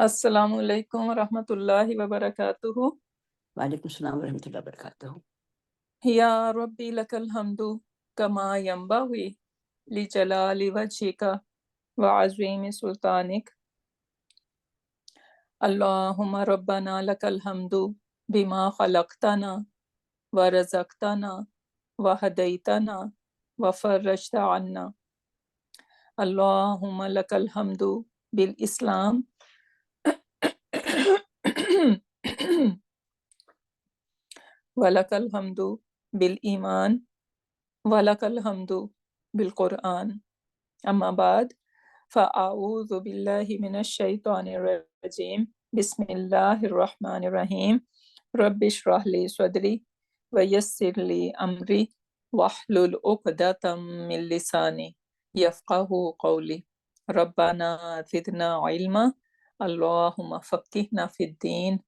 Assalamu alaikum wa rahmatullahi wa barakatuhu. वालेकुम सलाम वरहमतुल्लाहि वबरकातुहू। Ya Rabbi lakal hamdu kama yanbaghi li jalali wajhika wa azimi sultanik. Allahumma rabbana lakal hamdu bima khalaqtana wa razaqtana wa hadaitana wa farajta anna. Allahumma lakal hamdu bil Islam wa lakal hamdu bil iman walakal hamdu bil Quran. Amma ba'd, fa'a'udhu billahi minash shaitanir rajim. Bismillahir rahmanir rahim. Rabbi shrah li sadri wa yassir li amri wahlul uqdatam min lisani yafqahu qawli. Rabbana zidna ilma. Allahumma faqihna fid din.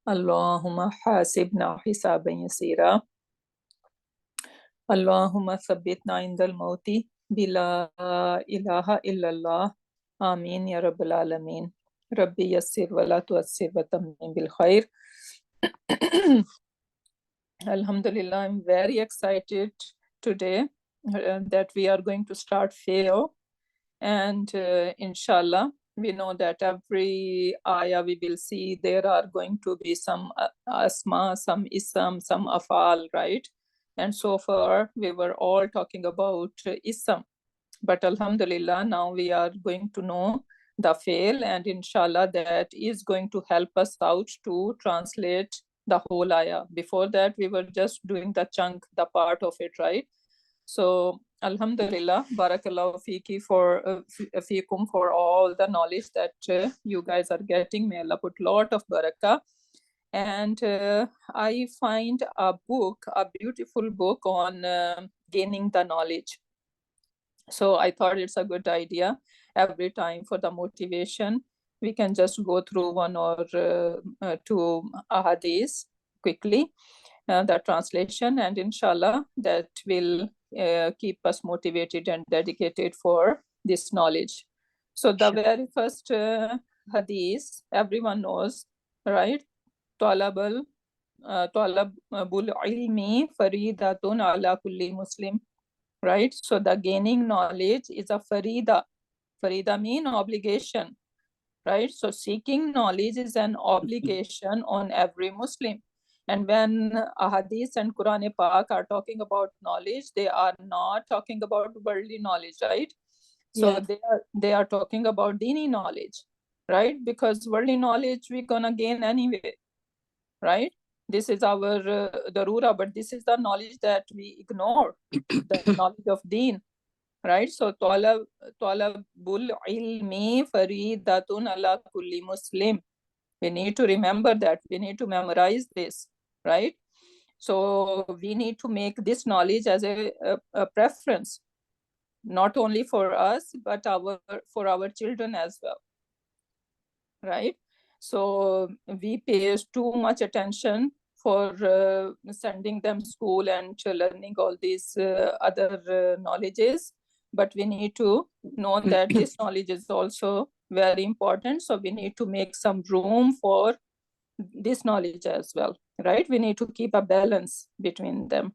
Allahumma hasibna hisaban yasira. Allahumma thabbitna indal mauti bila ilaha illallah. Ameen ya Rabbal Alameen. Rabbi yassir wa la tuassir wa tammin bil khair. Alhamdulillah, I'm very excited today that we are going to start fail. And inshallah, we know that every ayah we will see there are going to be some asma, some ism, some afal, right? And so far we were all talking about ism, but alhamdulillah now we are going to know the fail, and inshallah that is going to help us out to translate the whole ayah. Before that we were just doing the chunk, the part of it, right? So alhamdulillah, barakallahu fiki for fikum for all the knowledge that you guys are getting. May Allah put lot of barakah. And I find a book, a beautiful book on gaining the knowledge. So I thought it's a good idea. Every time for the motivation, we can just go through one or two ahadith quickly, the translation, and inshallah that will keep us motivated and dedicated for this knowledge. So the very first hadith everyone knows, right? Talabul ilmi faridatun ala kulli muslim, right? So the gaining knowledge is a farida. Farida mean obligation, right? So seeking knowledge is an obligation on every Muslim. And when Ahadith and Quran Pak are talking about knowledge, they are not talking about worldly knowledge, right? So they are talking about dini knowledge, right? Because worldly knowledge we're gonna gain anyway, right? This is our darura, but this is the knowledge that we ignore, the knowledge of deen, right? So talabul ilmi faridatun ala kulli muslim. We need to remember that. We need to memorize this, right? So we need to make this knowledge as a preference, not only for us, but for our children as well, right? So we pay too much attention for sending them school and learning all these other knowledges, but we need to know that this knowledge is also very important. So we need to make some room for this knowledge as well, right? We need to keep a balance between them.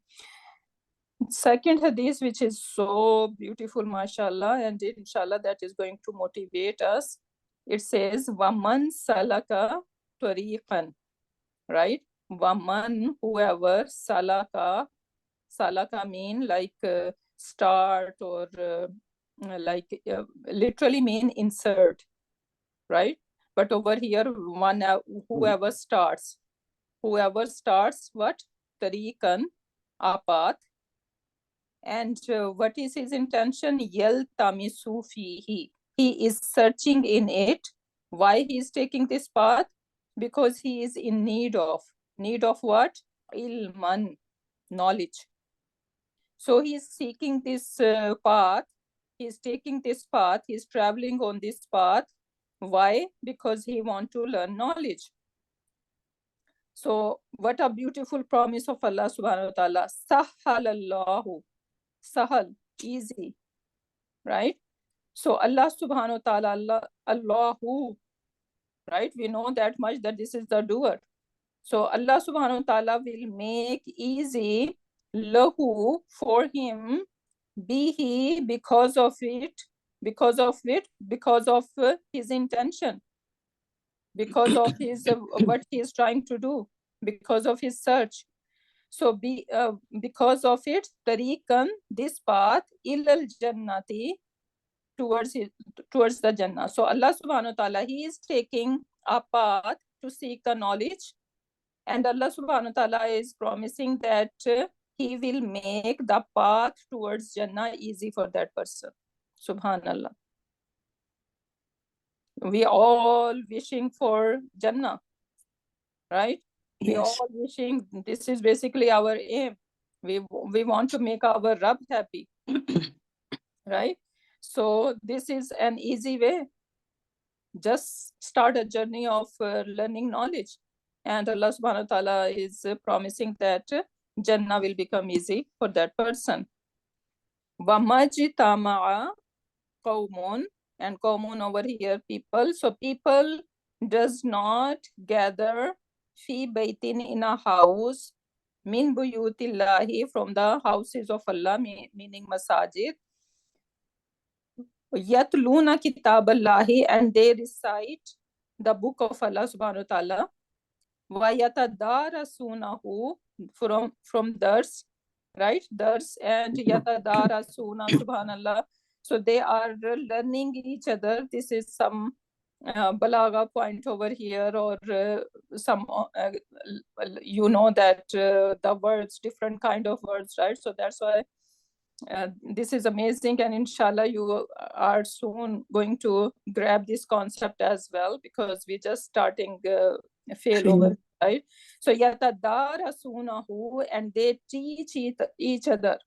Second hadith, which is so beautiful, mashallah, and inshallah that is going to motivate us. It says waman salaka tariqan, right? Waman, whoever, salaka mean like start, or like literally mean insert, right? But over here one whoever starts what? Tariqan, a path. And what is his intention? Yaltamisu fihi, he is searching in it. Why he is taking this path? Because he is in need of what? Ilman, knowledge. So he is seeking this path, he is taking this path, he is traveling on this path. Why? Because he want to learn knowledge. So what a beautiful promise of Allah subhanahu wa ta'ala. Sahalallahu, sahal, easy, right? So Allah subhanahu wa ta'ala, Allahu, right? We know that much, that this is the doer. So Allah subhanahu wa ta'ala will make easy lahu for him, bihi, because of his intention, because of his what he is trying to do, because of his search. So because of it, tariqan, this path, ilal jannati, towards the Jannah. So Allah subhanahu wa ta'ala, he is taking a path to seek the knowledge, and Allah subhanahu wa ta'ala is promising that he will make the path towards Jannah easy for that person. Subhanallah. We all wishing for Jannah, right? We Yes. all wishing, this is basically our aim. We want to make our Rabb happy, right? So this is an easy way. Just start a journey of learning knowledge, and Allah subhanahu wa ta'ala is promising that Jannah will become easy for that person. وَمَجْتَمَعَ قَوْمٌ, and qawmun over here, people. So people does not gather fi baytin, in a house, min buyutillahi, from the houses of Allah, meaning masajid, yatluna kitab Allahi, and they recite the book of Allah subhanahu wa ta'ala, wa yatadarasunahu, from dars, right? Dars and yatadarasuna, subhanallah. So they are learning each other. This is some balagha point over here, or some you know that the words, different kind of words, right? So that's why this is amazing, and inshallah you are soon going to grab this concept as well, because we're just starting fail over, right? So yatadarasunahu, and they teach each other.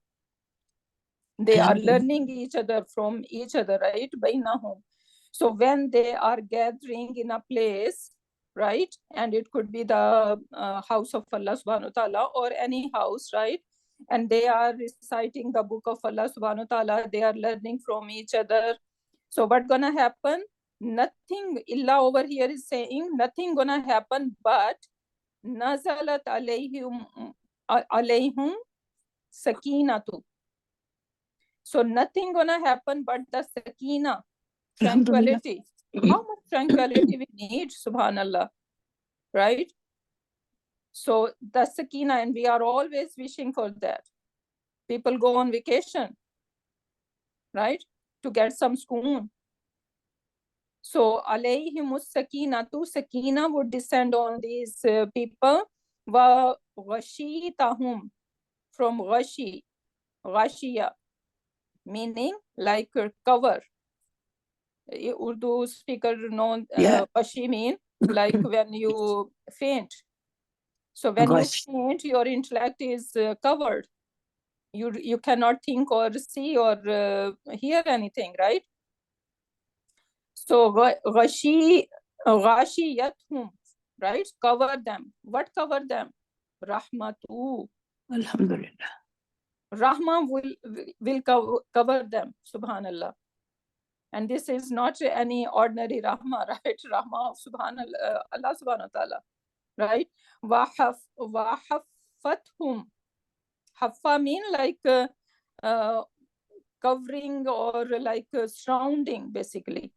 They are learning each other from each other, right? Bayyinahum. So when they are gathering in a place, right, and it could be the house of Allah subhanahu wa ta'ala, or any house, right, and they are reciting the book of Allah subhanahu wa ta'ala, they are learning from each other. So what's gonna happen? Nothing, illa over here is saying nothing gonna happen, but nazalat alayhum sakinatu. So nothing gonna happen but the sakina, tranquility. How much tranquility we need, subhanallah, right? So the sakina, and we are always wishing for that. People go on vacation, right, to get some schoon. So alayhimus sakinatu, sakina would descend on these people. Wa ghashitahum, from ghashi, ghashiya, meaning like cover. Urdu speaker know ghashi mean like when you faint. So when you faint, your intellect is covered. You cannot think or see or hear anything, right? So ghashiyathum, right? Cover them. What cover them? Rahmatu. Alhamdulillah. Rahma will cover them, subhanallah. And this is not any ordinary rahma, right? Rahma of subhanallah, Allah subhanahu wa ta'ala, right? Wahafathum. Haffa mean like covering, or like surrounding, basically.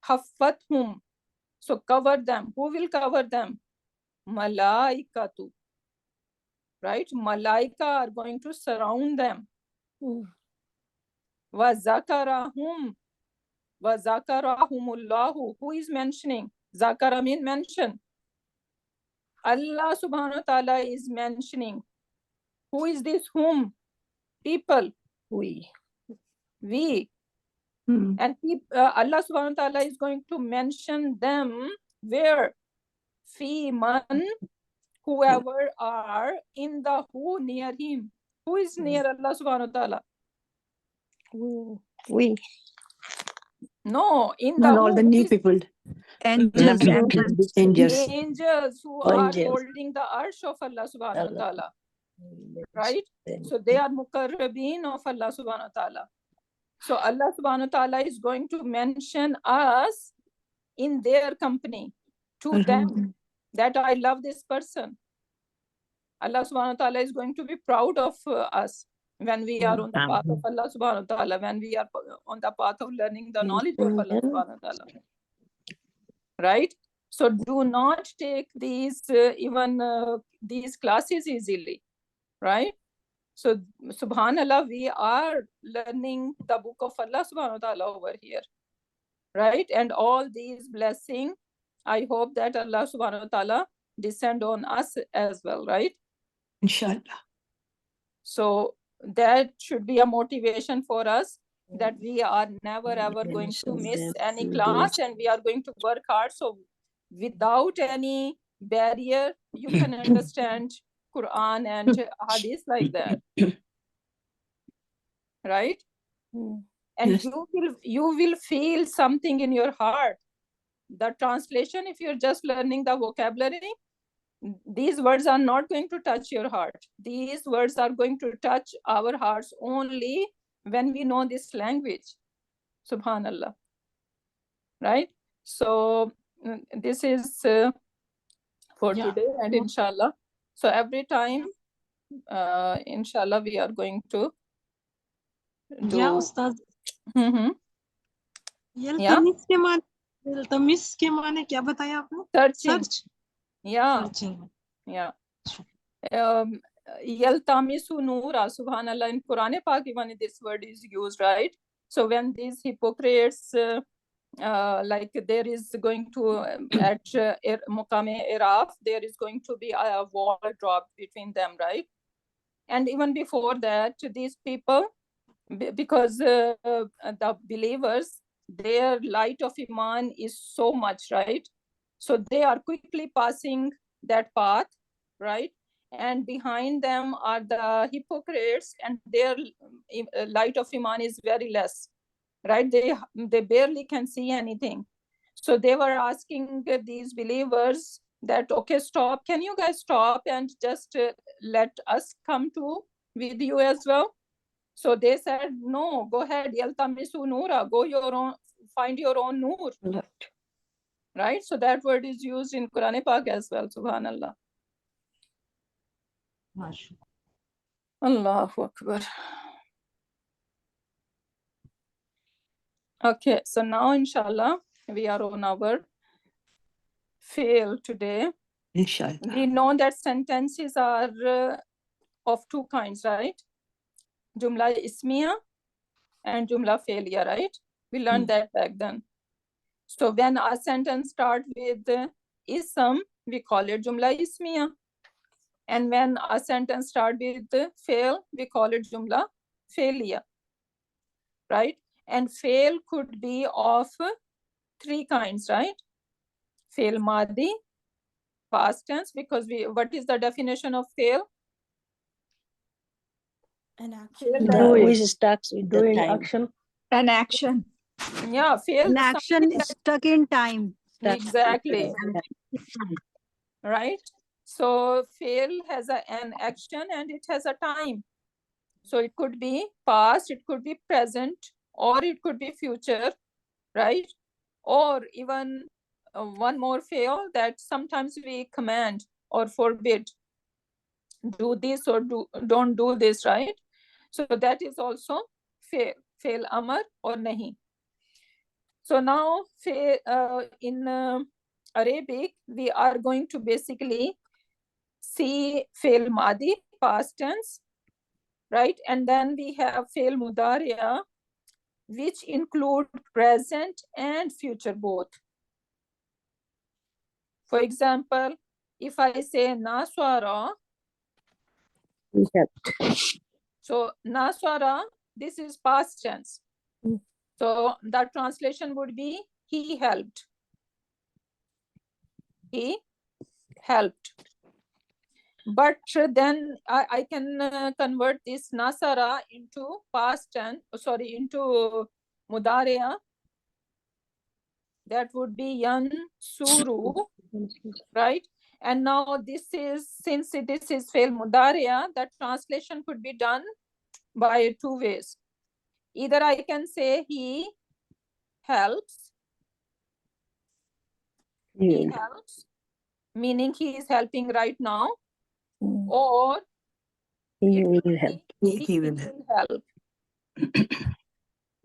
Haffathum. So cover them. Who will cover them? Malaikatu. Right? Malaika are going to surround them. Wa zakarahum. Wa zakarahumullahu. Who is mentioning? Zakara mean mention. Allah subhanahu wa ta'ala is mentioning. Who is this whom? People. We. And Allah subhanahu wa ta'ala is going to mention them where? Fi man, whoever are in the who, near him. Who is near Allah subhanahu wa ta'ala? We. No, in the all the new people. Angels. Angels who are holding the arsh of Allah subhanahu wa ta'ala. Right? So they are mukarrabin of Allah subhanahu wa ta'ala. So Allah subhanahu wa ta'ala is going to mention us in their company to them that I love this person. Allah subhanahu wa ta'ala is going to be proud of us when we are on the path of Allah subhanahu wa ta'ala, when we are on the path of learning the knowledge of Allah subhanahu wa ta'ala. Right? So do not take these these classes easily. Right? So subhanallah, we are learning the book of Allah subhanahu wa ta'ala over here. Right? And all these blessings, I hope that Allah subhanahu wa ta'ala descend on us as well, right? Inshallah. So that should be a motivation for us, that we are never ever going to miss any class, and we are going to work hard. So without any barrier, you can understand Quran and Hadith like that. Right? And Yes. you will feel something in your heart. The translation, if you're just learning the vocabulary, these words are not going to touch your heart. These words are going to touch our hearts only when we know this language. Subhanallah. Right? So this is for today, and inshallah. So every time, inshallah, we are going to do. Yeah, Ustaz. यल्तमिस के माने क्या बताया आपने? Searching. Search. Yeah. Searching. Yeah. Yaltamisu Noora, subhanallah, in Quran Pak even this word is used, right? So when these hypocrites, like there is going to, at Muqame Iraf, there is going to be a wall dropped between them, right? And even before that, these people, because the believers, their light of Iman is so much, right? So they are quickly passing that path, right? And behind them are the hypocrites, and their light of Iman is very less, right? They barely can see anything. So they were asking these believers that, okay, stop, can you guys stop and just let us come to with you as well? So they said, no, go ahead, Yaltamisu Noora, go your own, find your own Noor. Right? So that word is used in Quran Pak as well, subhanallah. Allahu Akbar. Okay, so now inshallah, we are on our fail today. Inshallah. We know that sentences are of two kinds, right? Jumla Ismiya and Jumla Failure, right? We learned that back then. So when a sentence starts with ism, we call it Jumla Ismiya. And when a sentence starts with fail, we call it Jumla Failure. Right? And fail could be of three kinds, right? Fail Madi, past tense, because what is the definition of fail? An action. Which starts with the Doing time. action. An action. Yeah, fail. An action is stuck in time. Exactly. Right? So fail has an action and it has a time. So it could be past, it could be present, or it could be future, right? Or even one more fail, that sometimes we command or forbid, do this or don't do this, right? So that is also fail amar or nahi. So now in Arabic, we are going to basically see fail madi, past tense, right? And then we have fail mudariya, which include present and future both. For example, if I say naswara, so naswara, this is past tense. So the translation would be he helped. He helped. But then I can convert this nasara into past tense, into mudariya. That would be yansuru, right? And now since this is fail mudariya, that translation could be done by two ways. Either I can say he helps, he helps, meaning he is helping right now, or He it will help. he will help.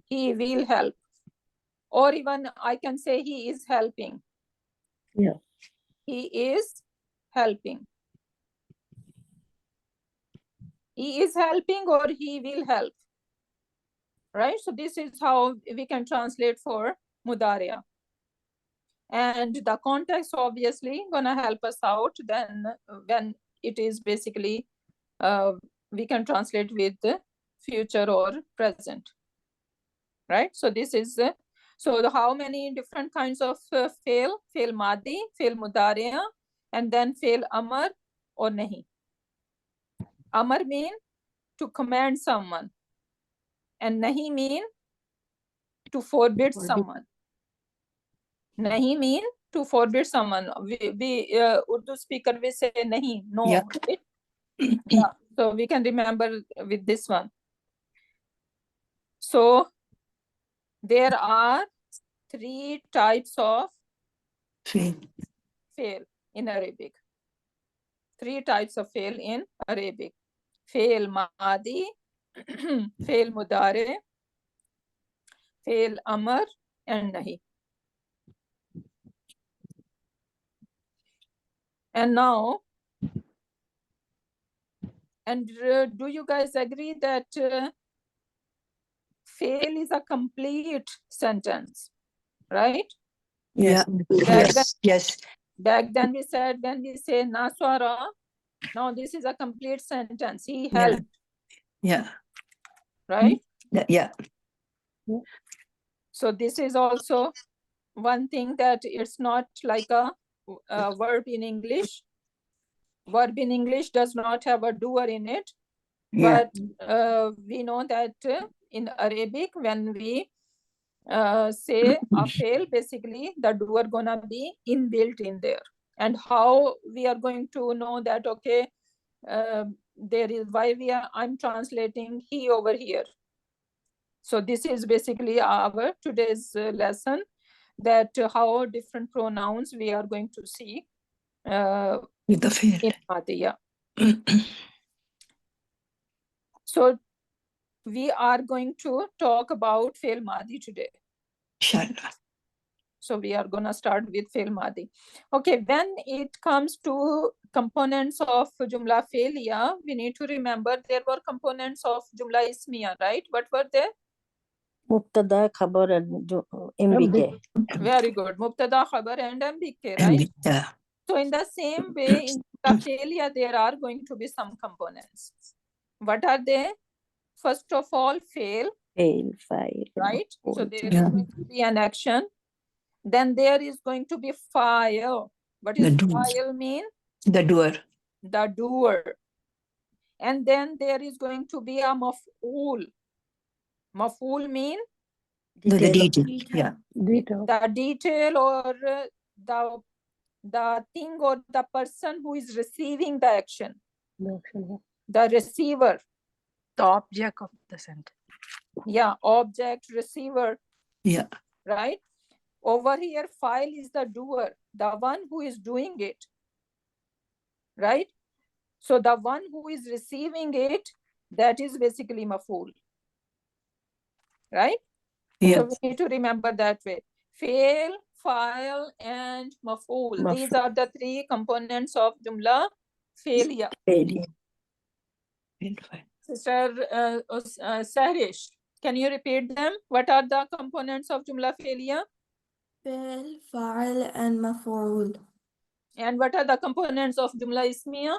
He will help. Or even I can say he is helping. Yeah. He is helping. He is helping or he will help. Right? So this is how we can translate for Mudariya. And the context obviously gonna help us out then when it is basically we can translate with the future or present. Right? So this is how many different kinds of fail madi, fail mudariya, and then fail amar or nahi. Amar mean to command someone, and nahi mean to forbid someone. Nahi mean to forbid someone. We Urdu speaker will say nahi, no. Yeah. Right? Yeah. So we can remember with this one. So there are 3 types of Fail. fail in Arabic. 3 types of fail in Arabic. Fail madi, fail mudare, fail amar, and nahi. And now, do you guys agree that fail is a complete sentence, right? Yes. Yes. Back then we said when we say naswara, now this is a complete sentence. He helped. Yeah. Right? Yeah. So this is also one thing that it's not like a verb in English. Verb in English does not have a doer in it. Yeah. But we know that in Arabic, when we say a fail, basically the doer gonna be inbuilt in there. And how we are going to know that, okay, there is why I'm translating he over here. So this is basically our today's lesson, that how different pronouns we are going to see With the fail. in Madiya. So we are going to talk about fail Madi today. Inshallah. So we are going to start with fail Madi. Okay, when it comes to components of Jumla Failya, we need to remember there were components of Jumla Ismiya, right? What were they? Mubtada, Khabar, and MBK. Very good. Mubtada, Khabar, and MBK, right? Yeah. So in the same way, in the failure, there are going to be some components. What are they? First of all, fail. Fail, file. Right? So there is Yeah. going to be an action. Then there is going to be file. What is file mean? The doer. The doer. And then there is going to be a maf'ul. Maf'ul mean? The detail. Yeah. The detail or the thing or the person who is receiving the action. The receiver. The object of the sentence. Yeah, object, receiver. Yeah. Right? Over here, file is the doer, the one who is doing it. Right? So the one who is receiving it, that is basically maf'ul. Right? Yeah. So we need to remember that way. Fail, file, and maf'ul. These are the 3 components of Jumla Failya. Failure. Sister Sahrish, can you repeat them? What are the components of Jumla Failya? فعل فاعل and مفعول. And what are the components of Jumla Ismiya?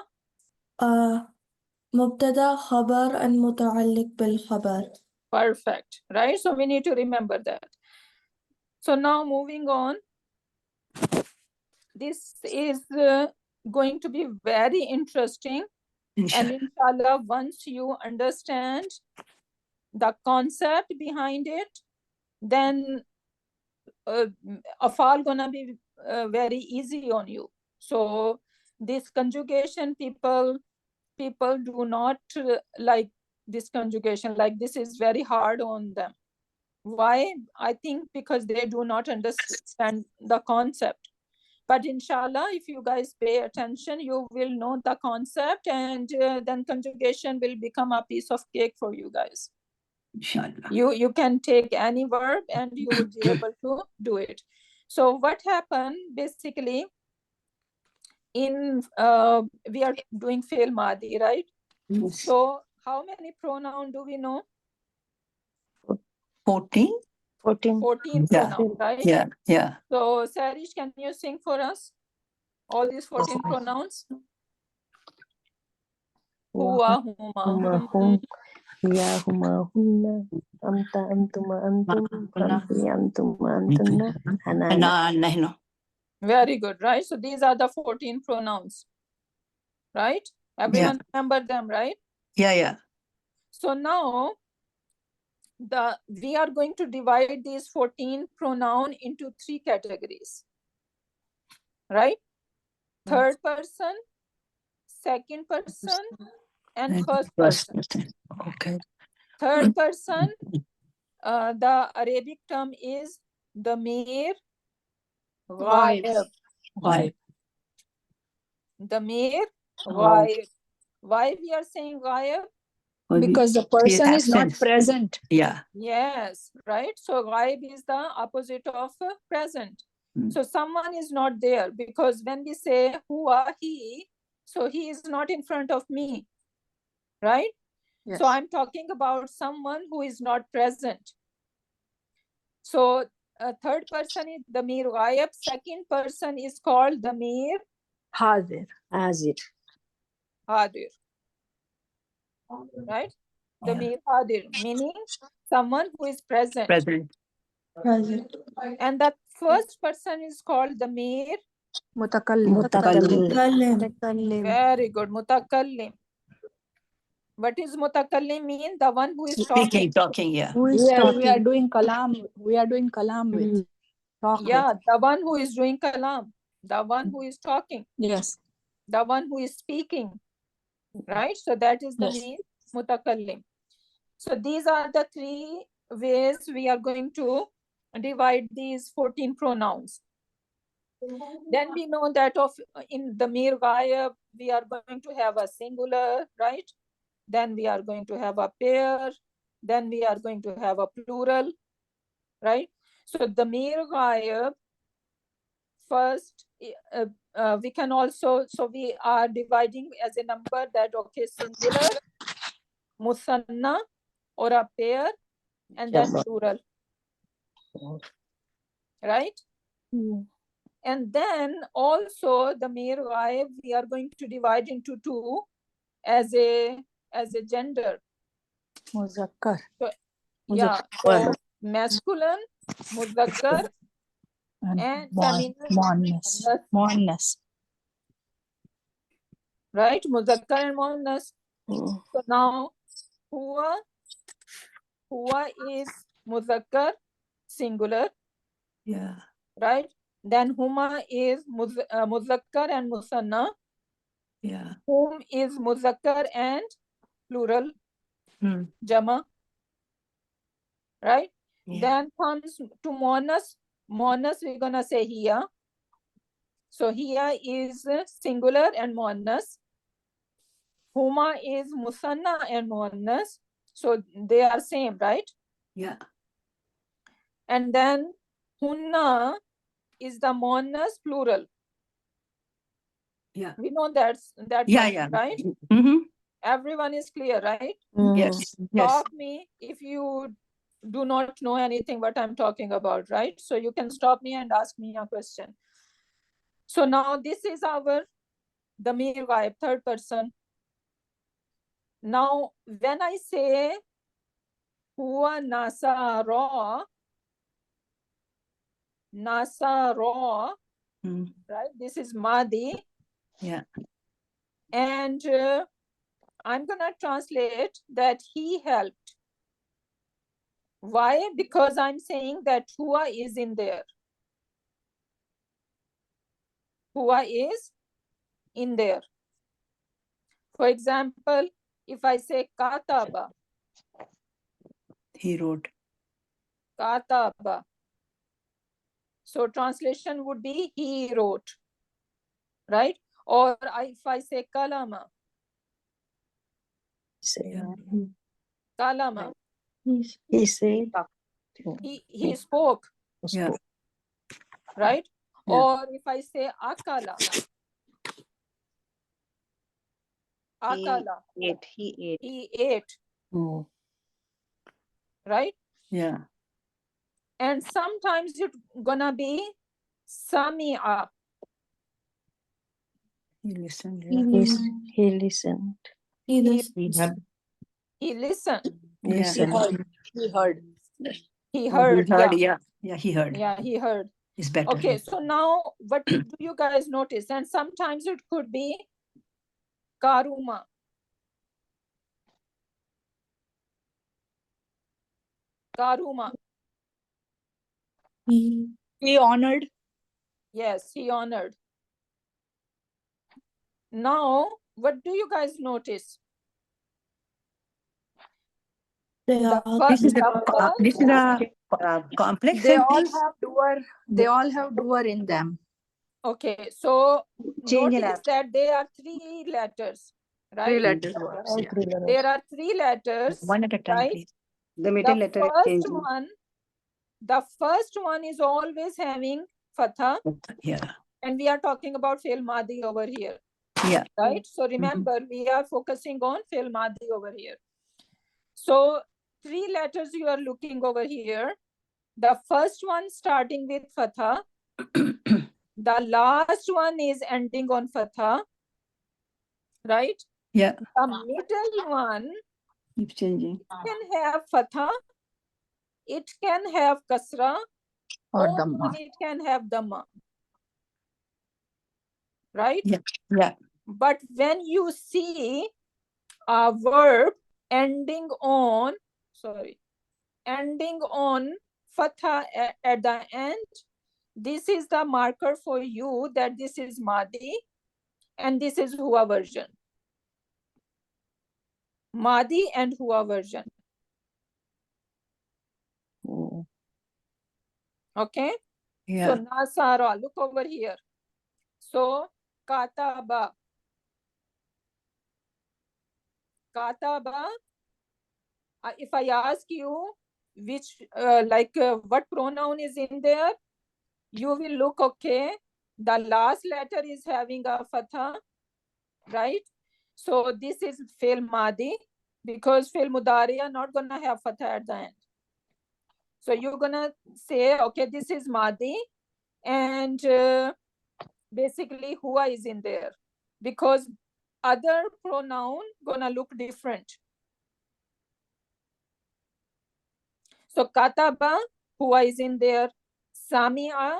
مبتدا خبر and متعلق بالخبر. Perfect, right? So we need to remember that. So now moving on, this is going to be very interesting. Inshallah. And inshallah, once you understand the concept behind it, then afal gonna be very easy on you. So this conjugation, people do not like this conjugation, like this is very hard on them. Why? I think because they do not understand the concept. But inshallah, if you guys pay attention, you will know the concept, and then conjugation will become a piece of cake for you guys. Inshallah. You can take any verb and you will be able to do it. So what happened basically in we are doing fail madi, right? Yes. So how many pronoun do we know? 14? 14. 14 Yeah. pronoun, right? Yeah, yeah. So Sarish, can you sing for us all these 14 pronouns? Huwa, huma, Huma, hum, ya, huma, hunna, anta, antuma, antum, anti, antuma, antunna, ana, ana. Nahnu. Very good, right? So these are the 14 pronouns, right? Everyone remember them, right? Yeah, yeah. So now we are going to divide these 14 pronoun into 3 categories, right? Third person, second person, and first person. Okay. Third person, the Arabic term is damir ghaib. Why? Damir ghaib. Why we are saying ghaib? Because the person is not absence. present. Yeah. Yes, right? So ghaib is the opposite of present. Hmm. So someone is not there, because when we say huwa, he, so he is not in front of me, right? Yes. So I'm talking about someone who is not present. So third person is damir ghaib. Second person is called damir Hadir. Azir. hadir, right? Damir hadir, meaning someone who is present. Present. Present. And the first person is called damir. Mutakallim. Mutakallim. Mutakallim. Very good, mutakallim. What is mutakallim mean? The one who is talking. Talking, yeah. Who is We are talking? doing kalam. We are doing kalam with. Talk Yeah, with. the one who is doing kalam, the one who is talking, Yes. the one who is speaking, right? So that is the Yes. mean mutakallim. So these are the 3 ways we are going to divide these 14 pronouns. Then we know that in the damir ghaib, we are going to have a singular, right? Then we are going to have a pair. Then we are going to have a plural, right? So the damir ghaib, first, we can also, so we are dividing as a number that, okay, singular, musanna, or a pair, and then Jama. plural, right? And then also the damir ghaib, we are going to divide into 2 as a gender. Muzakkar. Yeah, so masculine, muzakkar, and feminine, Muannas. Muannas. right? Muzakkar and muannas. Mm. So now huwa is muzakkar, singular, Yeah. right? Then huma is muzakkar and musanna. Yeah. Whom is muzakkar and plural, Hmm. jama, right? Yeah. Then comes to muannas. Muannas, we're gonna say here. So here is singular and muannas. Huma is musanna and muannas. So they are same, right? Yeah. And then hunna is the muannas plural. Yeah. We know that Yeah, much, yeah. right? Mm-hmm. Everyone is clear, right? Yes. Stop me if you do not know anything what I'm talking about, right? So you can stop me and ask me a question. So now this is our damir ghaib, third person. Now when I say huwa nasara, right? This is madi. Yeah. And I'm gonna translate that he helped. Why? Because I'm saying that huwa is in there. Huwa is in there. For example, if I say kataba, He wrote. kataba. So translation would be he wrote. right? Or if I say kalama, kalama, He said. he spoke, Yeah. right? Yeah. Or if I say akala, akala, He ate. he ate, Oh. right? Yeah. And sometimes it's gonna be sami'a, He listened. He listened. He he listened. listened, Yeah. Listened. He heard. he Oh, heard, he heard. yeah, Yeah. Yeah. He heard. yeah, he heard. It's better. Okay, so now what do you guys notice? And sometimes it could be karuma, karuma, He honored. yes, he honored. Now, what do you guys notice? The This is first, a complex They all sentence. have doer. They all have doer in them. okay, so Change it notice up. that there are 3 letters, Three right? letters words. All Yeah. three letters. There are 3 letters, One at a time, right? please. The middle The letter is first changing. one, is always having fatha, Yeah. and we are talking about fi'l madi over here, Yeah. right? So remember, we are focusing on fi'l madi over here. So 3 letters you are looking over here. The first one starting with fatha, the last one is ending on fatha, right? Yeah. The middle one Keep changing. can have fatha, it can have kasra, Or or dhamma. it can have dhamma, right? Yeah. Yeah. But when you see a verb ending on fatha at the end, this is the marker for you that this is madi and this is huwa version. Madi and huwa version. Mm. Okay? Yeah. So nasara, look over here. So kataba. Kataba, if I ask you which, what pronoun is in there, you will look, okay, the last letter is having a fatha, right? So this is fi'l madi, because fi'l mudari are not gonna have fatha at the end. So you're gonna say, okay, this is madi, and basically huwa is in there, because other pronoun gonna look different. So kataba, huwa is in there. Sami'a,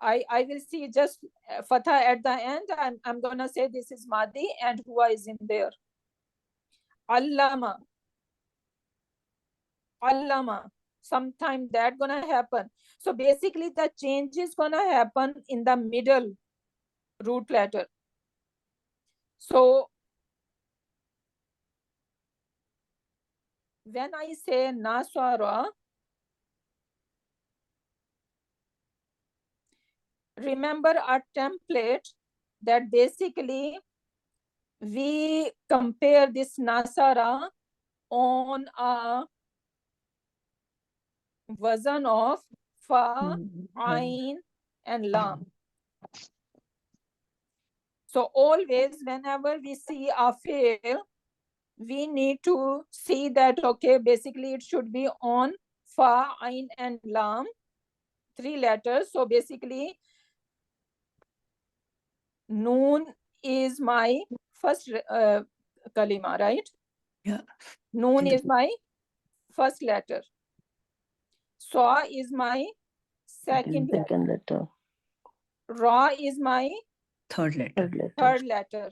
I will see just fatha at the end. I'm gonna say this is madi and huwa is in there. Allama, sometime that gonna happen. So basically the change is gonna happen in the middle root letter. So when I say naswara, remember our template that basically we compare this nasara on a wazan of fa, ain, and lam. So always whenever we see a fail, we need to see that, okay, basically it should be on fa, ain, and lam, 3 letters. So basically noon is my first kalima, right? Yeah. Noon is my first letter. Sa is my second letter. Second letter. Ra is my Third letter. Third letter. third letter.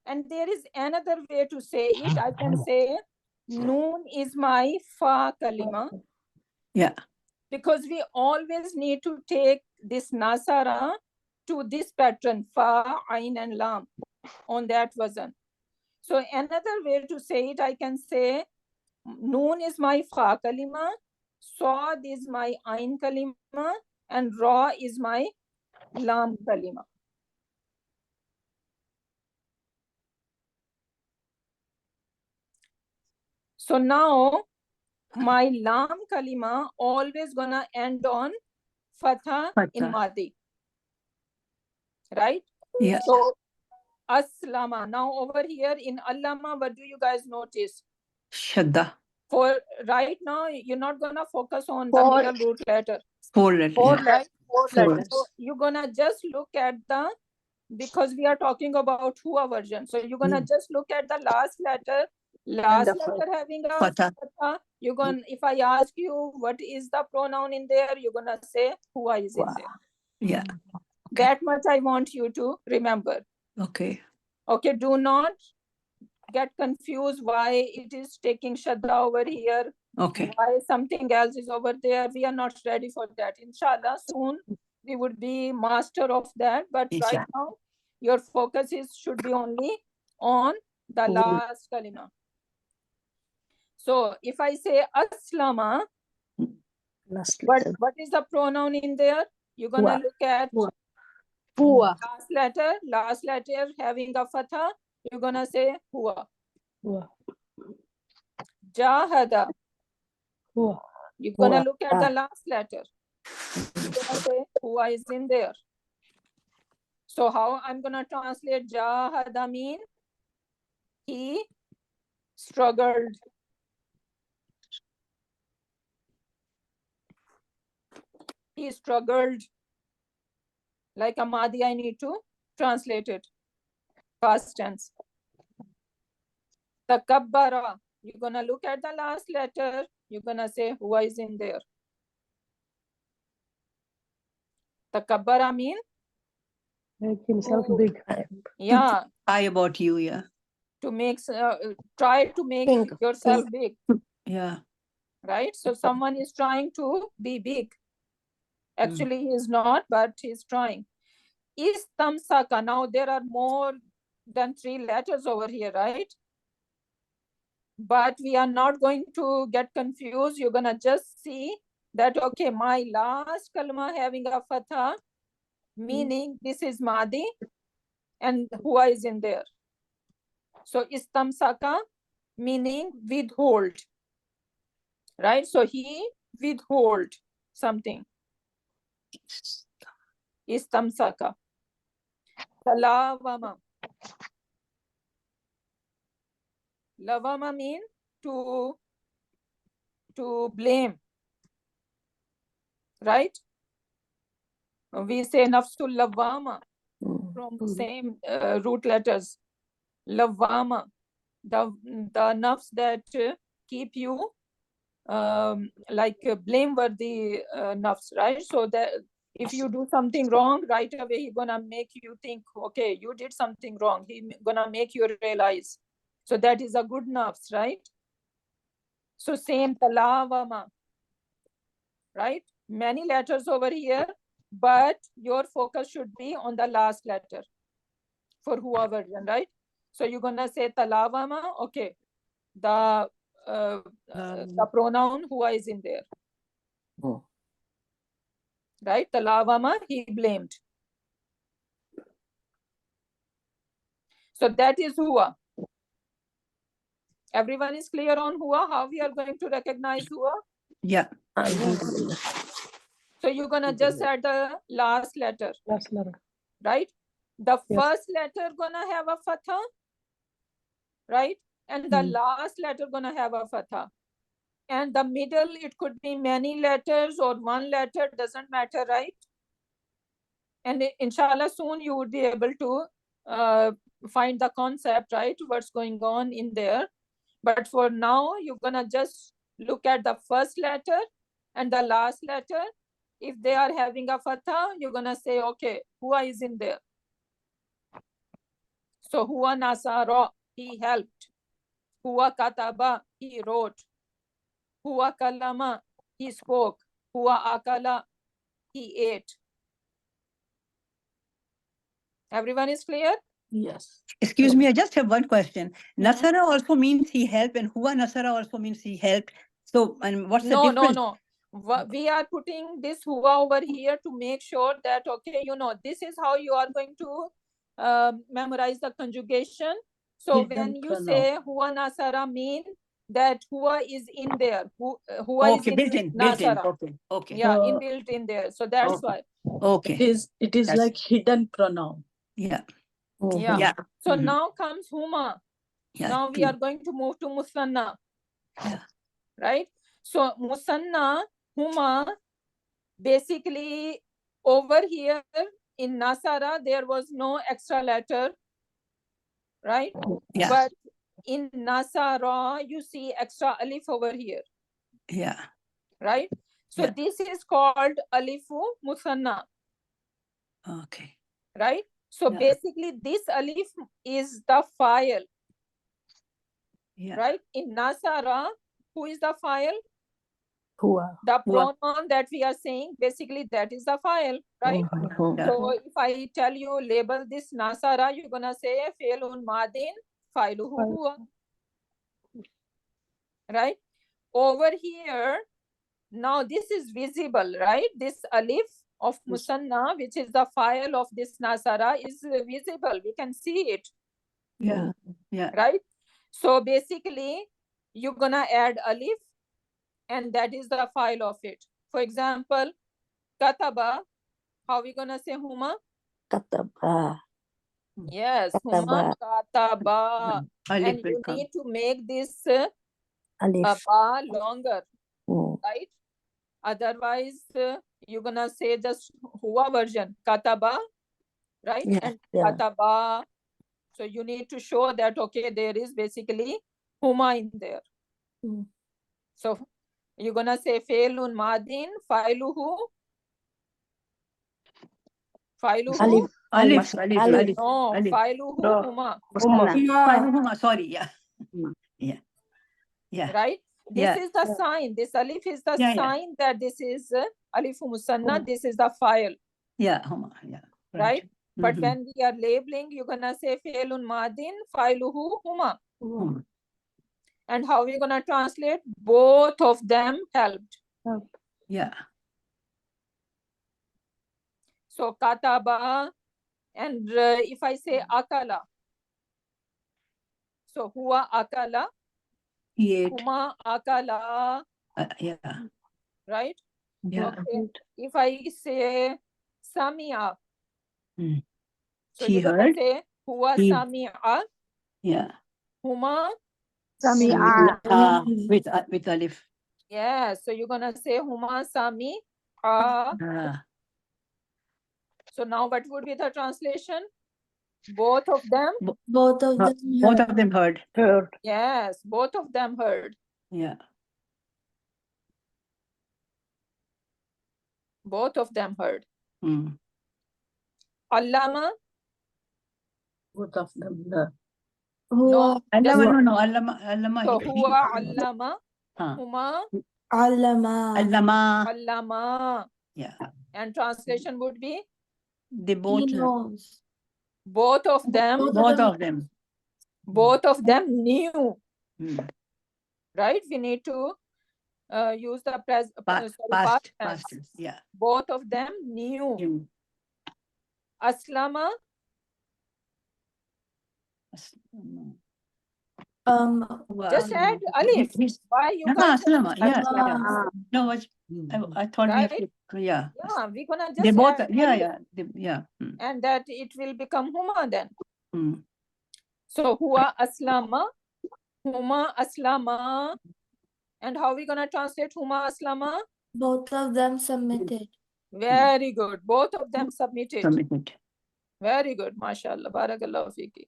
And there is another way to say it. I can say noon is my fa kalima, Yeah. because we always need to take this nasara to this pattern, fa, ain, and lam, on that wazan. So another way to say it, I can say noon is my fa kalima, Saad is my ain kalima, and Ra is my lam kalima. So now my lam kalima always gonna end on fatha in Fatha. Madi. Right? Yeah. So aslama. Now over here in allama, what do you guys notice? Shadda. For right now, you're not gonna focus on the Four. middle root letter. 4 letters. Four Yeah. letters. Four Four. letters. So you're gonna just look at the, because we are talking about Hua version. So you're gonna just look at the last letter. Last the letter having a Fatha. fatha. You're gonna, if I ask you what is the pronoun in there, you're gonna say Hua is in there. Yeah. That much I want you to remember. Okay. Okay, do not get confused why it is taking Shadda over here, Okay. why something else is over there. We are not ready for that. Inshallah, soon we would be master of that. But right Inshallah. now, your focus should be only on the last kalima. So if I say aslama, Last what letter. is the pronoun in there? You're gonna Hua. look at Hua. Hua. last letter having a fatha. You're gonna say Hua. Hua. Jahada. Hua. You're gonna Hua. look at the last letter. You're gonna say Hua is in there. So how I'm gonna translate Jahada mean? He struggled. He struggled. Like a Madi, I need to translate it. Past tense. Takabbara. You're gonna look at the last letter. You're gonna say Hua is in there. Takabbara mean? Make himself to- big. Yeah, High about you. Yeah. to make try to make Think. yourself big, Yeah. right? So someone is trying to be big. Actually, he is not, but he's trying. Istamsaka. Now there are more than 3 letters over here, right? But we are not going to get confused. You're gonna just see that, okay, my last kalma having a fatha, meaning this is Madi, and Hua is in there. So istamsaka, meaning withhold, right? So he withhold something. Istamsaka. Lavama. Lavama mean to blame, right? We say nafsul lavama from same root letters. Lavama, the nafs that keep you like blameworthy nafs, right? So that if you do something wrong, right away he's gonna make you think, okay, you did something wrong. He's gonna make you realize. So that is a good nafs, right? So same talawama, right? Many letters over here, but your focus should be on the last letter for Hua version, right? So you're gonna say talawama, okay. The pronoun Hua is in there. Oh. Right? Talawama, he blamed. So that is Hua. Everyone is clear on Hua? How we are going to recognize Hua? Yeah. Alhamdulillah. So you're gonna just add the last letter, Last letter. right? The Yes. first letter gonna have a fatha, right? And the last letter gonna have a fatha. And the middle, it could be many letters or one letter, doesn't matter, right? And inshallah, soon you would be able to find the concept, right? What's going on in there. But for now, you're gonna just look at the first letter and the last letter. If they are having a fatha, you're gonna say, okay, Hua is in there. So Hua nasara, he helped. Hua kataba, he wrote. Hua kalama, he spoke. Hua akala, he ate. Everyone is clear? Yes. Excuse me, I just have one question. Nasara also means he helped, and Hua Nasara also means he helped. So, and what's the difference? No. We are putting this Hua over here to make sure that, okay, this is how you are going to memorize the conjugation. So when you say Hua Nasara mean that huwa is in there. Huwa is Okay, in built in. nasara. Okay, okay. Yeah, Uh, inbuilt in there. So that's Okay. why. Okay. It is That's- like hidden pronoun. Yeah. Yeah. Yeah. So Mhm. now comes huma. Yeah. Now we two. are going to move to musanna. Yeah. Right? So musanna, huma, basically over here in nasara, there was no extra letter. Right? Yeah. But in nasara, you see extra alif over here. Yeah. Right? So Yeah. this is called alifu musanna. Okay. Right? So Yeah. basically this alif is the file. Yeah. Right? In nasara, who is the file? Huwa. The Huwa. pronoun that we are saying, basically that is the file, right? Yeah. So if I tell you label this nasara, you're gonna say fi'lun madin fa'iluhu huwa. Right? Over here, now this is visible, right? This alif of musanna, which is the file of this nasara, is visible. We can see it, Yeah. Yeah. right? So basically, you're gonna add alif, and that is the file of it. For example, kataba, how we gonna say huma? Kataba. Yes, huma kataba. Alif And will you come. need to make this Alif. ba longer, Mm. right? Otherwise, you're gonna say just huwa version, kataba, right? Yeah. And Yeah. kataba. So you need to show that, okay, there is basically huma in there. Mm. So you're gonna say failun madin fa'iluhu. Fa'iluhu. Alif. Alif. No, Alif. fa'iluhu No. huma. Huma. Sorry. Yeah. Yeah. Yeah. Right? This Yeah. is the sign. This alif is the Yeah, yeah. sign that this is alif musanna. This is the file, Yeah. Huma. Yeah. right? But Mhm. when we are labeling, you're gonna say fi'lun madin fa'iluhu huma. Huma. And how we gonna translate? Both of them helped. Yeah. So kataba, and if I say akala, so huwa akala, He ate. huma akala, Yeah. right? Yeah. Okay. If I say samia, Mm. so He you're gonna heard. say huwa He- samia, Yeah. huma. Sami'a. With alif. Yeah, so you're gonna say huma sami. So now what would be the translation? Both of them? Both of them. Both of them heard. Heard. Yes, both of them heard. Yeah. Both of them heard. Mm. Allama? Both of them. No. Allama, no. Allama. So huwa allama, huma Allama. allama. Yeah. And translation would be They both. both of them. Both of them. Both of them knew. Mm. Right? We need to use the past Past. tense. Yeah. Both of them knew. Mm. Aslama? Just add alif. Why you No, can't say Aslama. Yeah. Aslama. No, I thought Right? yeah. Yeah, we're gonna just They both. add Yeah, alif, yeah. Yeah. Mm. and that it will become huma then. Mm. So huwa aslama, huma aslama. And how we gonna translate huma aslama? Both of them submitted. Very good. Both of them submitted. Submitted. Very good. MashaAllah. Barakallahu fiki.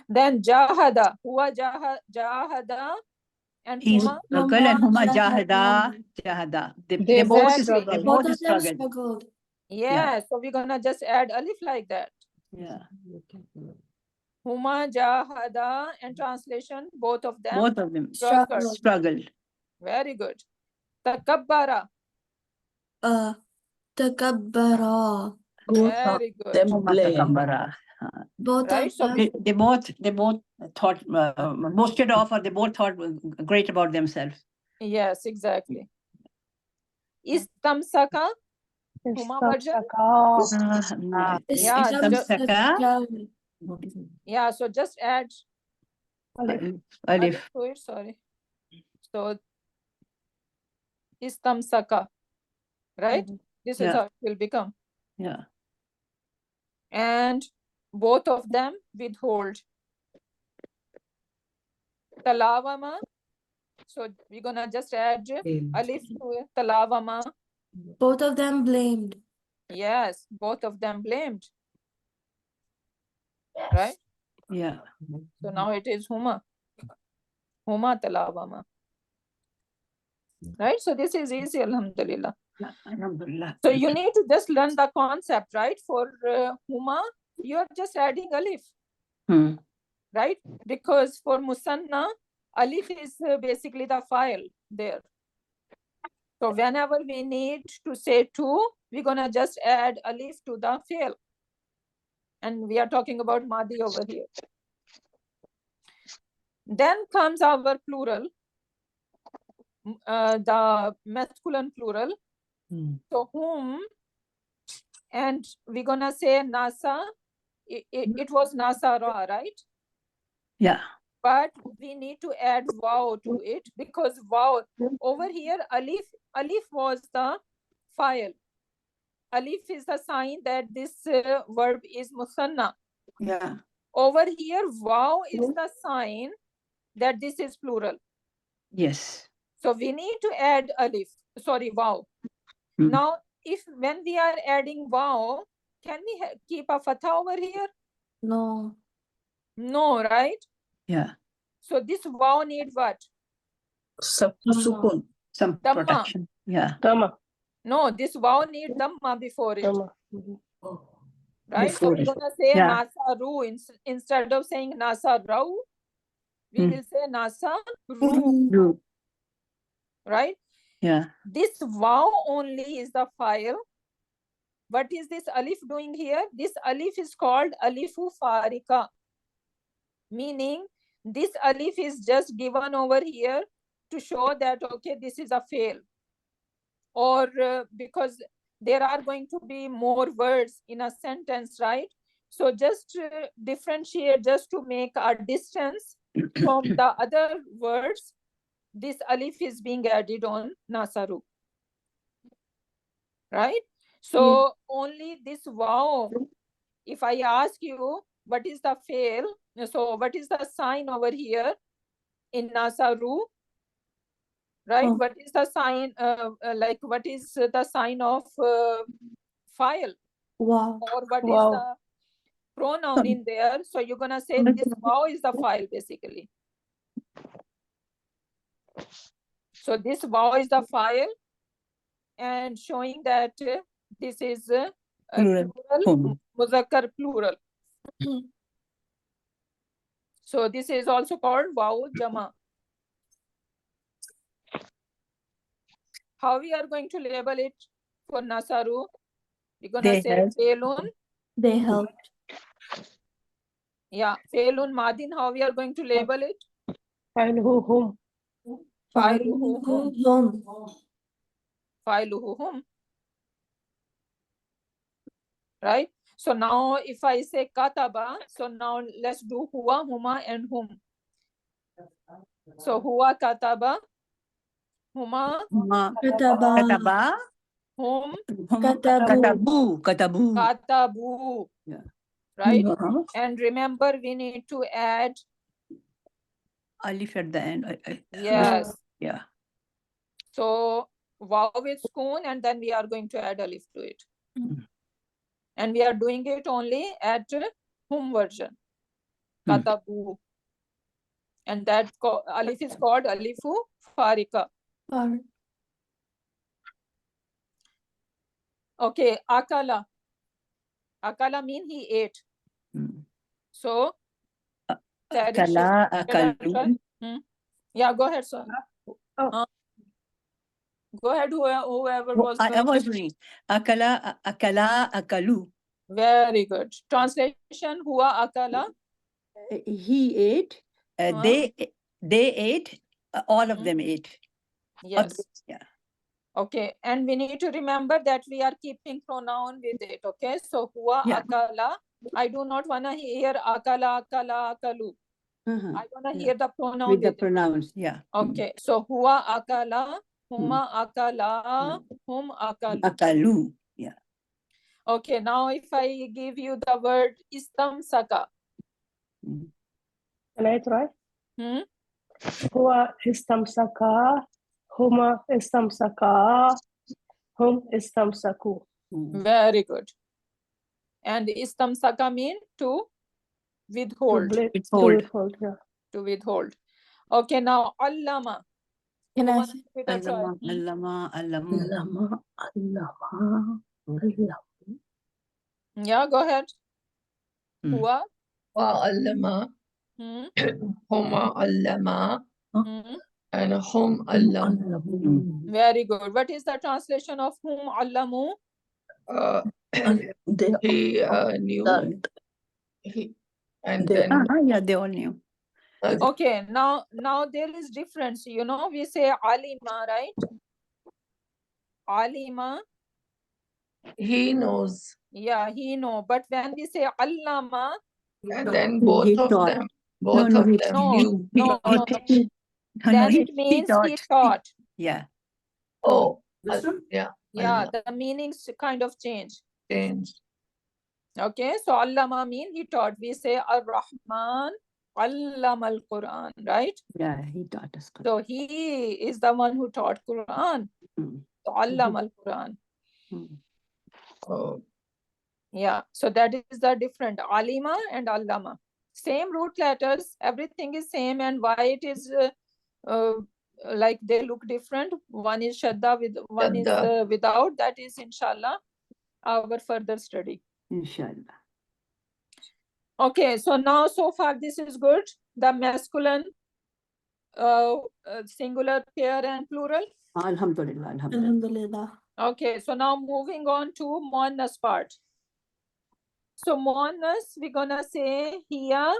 Then jahada. Huwa jahada. And He's huma. struggle and huma jahada. They both struggled. they Both both of them struggled. struggled. Yeah. So we're gonna just add alif like that. Yeah. Huma jahada, and translation, both of them Both of them struggled. struggled. Very good. Takabbara. Takabbara. Very good. Them Huma blame. takabbara. Both Right? of So them. They both thought boasted of, or they both thought great about themselves. yes, exactly. Istamsaka. Huma version. Yeah, Istamsaka. Yeah, so just add Alif. alif to it, sorry. So istamsaka, right? This is Yeah. how it will become. Yeah. And both of them withhold. Talavama. So we're gonna just add alif to it. Talavama. Both of them blamed. Yes, both of them blamed. Right? Yeah. So now it is huma. Huma talavama. Right? So this is easy, alhamdulillah. Alhamdulillah. So you need to just learn the concept, right? For huma, you're just adding alif. Hmm. Right? Because for musanna, alif is basically the file there. So whenever we need to say two, we're gonna just add alif to the fi'l. And we are talking about madi over here. Then comes our plural, the masculine plural. Hmm. So whom, and we're gonna say nasa. It was nasara, right? Yeah. But we need to add waw to it, because waw over here, alif was the file. Alif is the sign that this verb is musanna. Yeah. Over here, waw is the sign that this is plural. Yes. So we need to add alif, sorry, waw. Hmm. Now, when we are adding waw, can we keep a fatha over here? No. No, right? Yeah. So this waw need what? Sukun. Some Dhamma. protection. Yeah. Tama. No, this waw need dhamma before it, Tama. right? So Before we're it. gonna say Yeah. nasaru instead of saying nasarau, we Hmm. will say nasaru, True. right? Yeah. This waw only is the file. What is this alif doing here? This alif is called alifu farika, meaning this alif is just given over here to show that, okay, this is a fail. Or because there are going to be more words in a sentence, right? So just differentiate, just to make a distance from the other words, this alif is being added on nasaru, right? So only this waw, if I ask you what is the fail, so what is the sign over here in nasaru, right? Oh. What is the sign, like what is the sign of file, Wow. or what is Wow. the pronoun in there? So you're gonna say this waw is the file basically. So this waw is the file, and showing that this is a Plural. plural, muzakkar plural. So this is also called waw jama. How we are going to label it for nasaru? We're gonna They say help. failun. They helped. Yeah, failun madin. How we are going to label it? Fa'iluhu hum. Fa'iluhu hum. Hum. Fa'iluhu hum. Right? So now if I say kataba, so now let's do huwa, huma, and hum. So huwa kataba, huma, Kataba. Kataba. hum, Katabu. Katabu. katabu. Yeah. Right? Uh-huh. And remember, we need to add, Alif at the end. yes. Yeah. So waw with spoon, and then we are going to add alif to it. Mm. And we are doing it only at hum version. Mm. Katabu. And that alif is called alifu farika. Far. Okay, akala. Akala mean he ate. Mm. So that is Akala, Can I akalu. try? Yeah, go ahead, sir. Oh. Go ahead, whoever was I was doing. Akala, akala, akalu. very good. Translation, huwa akala. He ate. They ate. All of them ate. Yes. Yeah. Okay, and we need to remember that we are keeping pronoun with it. Okay, so huwa Yeah. akala. I do not want to hear akala, akala, akalu. I want to Yeah. hear the pronoun With the with it. pronouns, yeah. Okay, so huwa akala, huma akala, hum akalu. Akalu, yeah. Okay, now if I give you the word istamsaka. Can I try? Hmm? Huwa istamsaka, huma istamsaka, hum istamsaku. Very good. And istamsaka mean to withhold. Withhold. Yeah. To withhold. Okay, now allama. Can You I want say? to give it a try? Allama. Allama, allama, allama. Yeah, go ahead. Hmm. Huwa. وعلم Hmm? هما علم Hmm? and هم علموا. Very good. What is the translation of whom allamu? They He knew learned. he and They then Yeah, they all knew. Okay, now there is difference. You know, we say alima, right? Alima, he knows, yeah, he know. But when we say allama, and then He both of taught. them both No, of he- them no, knew. no, he- no, no. he- no, Then he- it means he taught. taught. Yeah. Oh, This one? yeah, Yeah, Allah the meanings kind of change. changed. Okay, so allama mean he taught. We say ar-Rahman allama al-Quran, right? Yeah, he taught us. So he is the one who taught Quran. Hmm. So allama al-Quran. Hmm. Oh, Yeah, so that is the different alima and allama. Same root letters, everything is same, and why it is like they look different. One is shadda with one is Shadda. without. That is inshallah our further study. Inshallah. Okay, so now so far this is good. The masculine, singular, pair, and plural. Alhamdulillah. Alhamdulillah. Alhamdulillah. Okay, so now moving on to muannas part. So muannas, we're gonna say here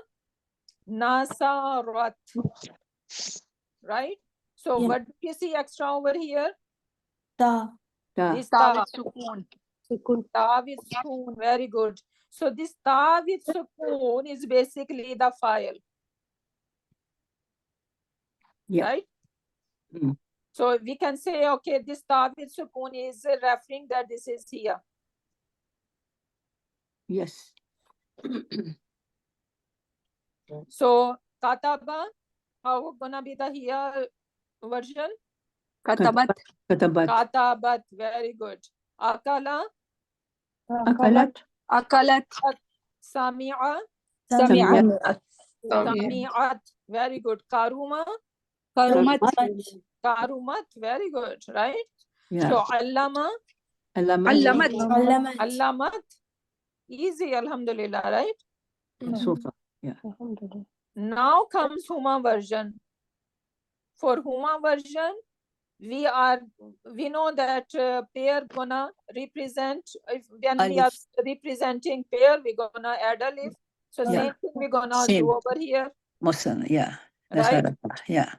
nasarat, right? So Yeah. what do you see extra over here? Ta. Ta. This Ta ta, with sukoon. Sukun. ta with sukoon, very good. So this ta with sukoon is basically the file, Yeah. right? Mm. So we can say, okay, this ta with sukoon is referring that this is here. Yes. So kataba, how gonna be the here version? Katabat. Katabat. Katabat, very good. Akala, Akalat. Akalat. sami'a, Sami'at. sami'at, very good. Karuma, Karumat. karumat, very good, right? Yeah. So allama, Alamat. Allamat. Allamat. allamat, easy, alhamdulillah, right? So far. Yeah. Alhamdulillah. Now comes Huma version. For Huma version, we know that pair gonna represent, when we are Alif. representing pair, we're gonna add alif. So Yeah. same thing we're gonna Same. do over here, Muslim. Yeah. right? Nasarata. Yeah.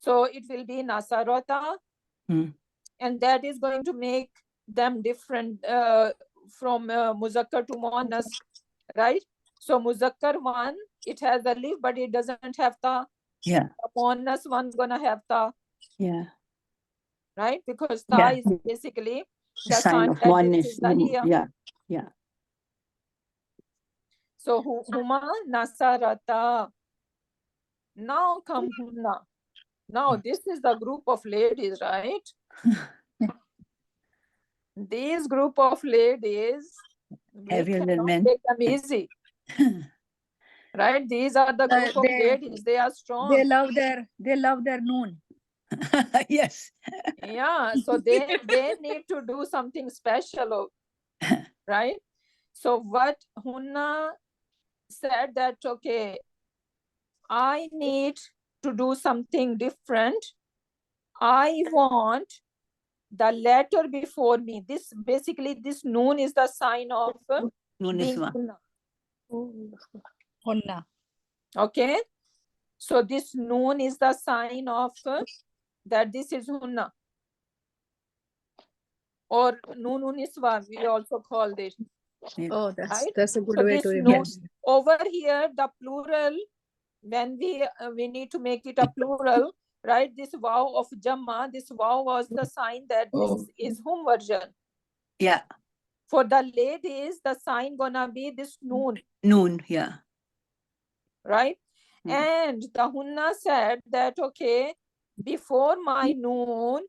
So it will be nasarata, Hmm. and that is going to make them different from muzakkar to muannas, right? So muzakkar one, it has alif, but it doesn't have ta. Yeah. The muannas one gonna have ta, Yeah. right? Because ta Yeah. is basically the Sign of that oneness. this is the here. Yeah. Yeah. So huma nasarata. Now come hunna. Now this is the group of ladies, right? These group of ladies, we Heavier than cannot men. take them easy, right? These are the group of ladies. They are strong. They love their noon. Yes. Yeah, so they need to do something special, right? So what Hunna said that, okay, I need to do something different. I want the letter before me. This basically, this noon is the sign of being Nuniswa. Hunna. Hunna. Okay, so this noon is the sign of that this is Hunna, or Nuniswa, we also call this. Oh, Right? that's a good So way this to noon remember. Yes. over here, the plural when we need to make it a plural, right? This waw of Jamma, this waw was the sign that this Oh. is whom version. Yeah. For the ladies, the sign gonna be this noon, Noon. Yeah. right? Mm. And the Hunna said that, okay, before my noon,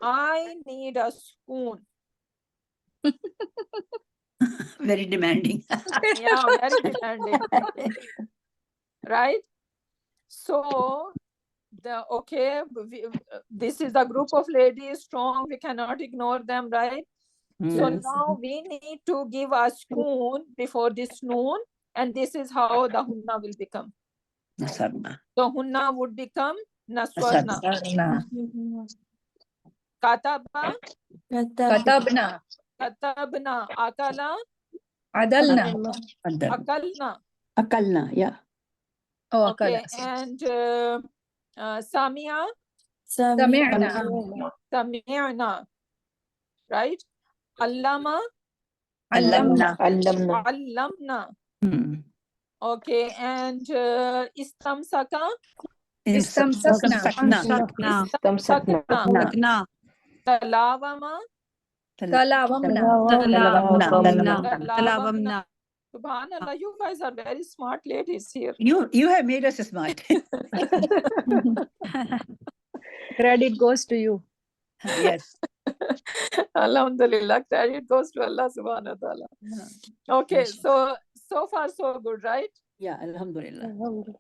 I need a spoon. Very demanding. Yeah, very demanding, right? So this is a group of ladies, strong, we cannot ignore them, right? So Mm. now we need to give a spoon before this noon, and this is how the Hunna will become. Nasarna. So Hunna would become Naswarna. Kataba, Katabna. Katabna, Akala, Adalna. Akalna. Akalna. Yeah. Oh, Okay, akala. and Samia, Sami'na. Sami'na, right? Allama, Allamna. Allamna. Allamna. Mm. Okay, and Istamsaka, Istamsakna. Sakna. Istamsakna. Istamsakna. Talawama, Talawamna. Talawamna. Subhanallah, you guys are very smart ladies here. You have made us smart. Credit goes to you. Yes. Alhamdulillah, credit goes to Allah subhanahu wa ta'ala. Okay, so far so good, right? Yeah. Alhamdulillah.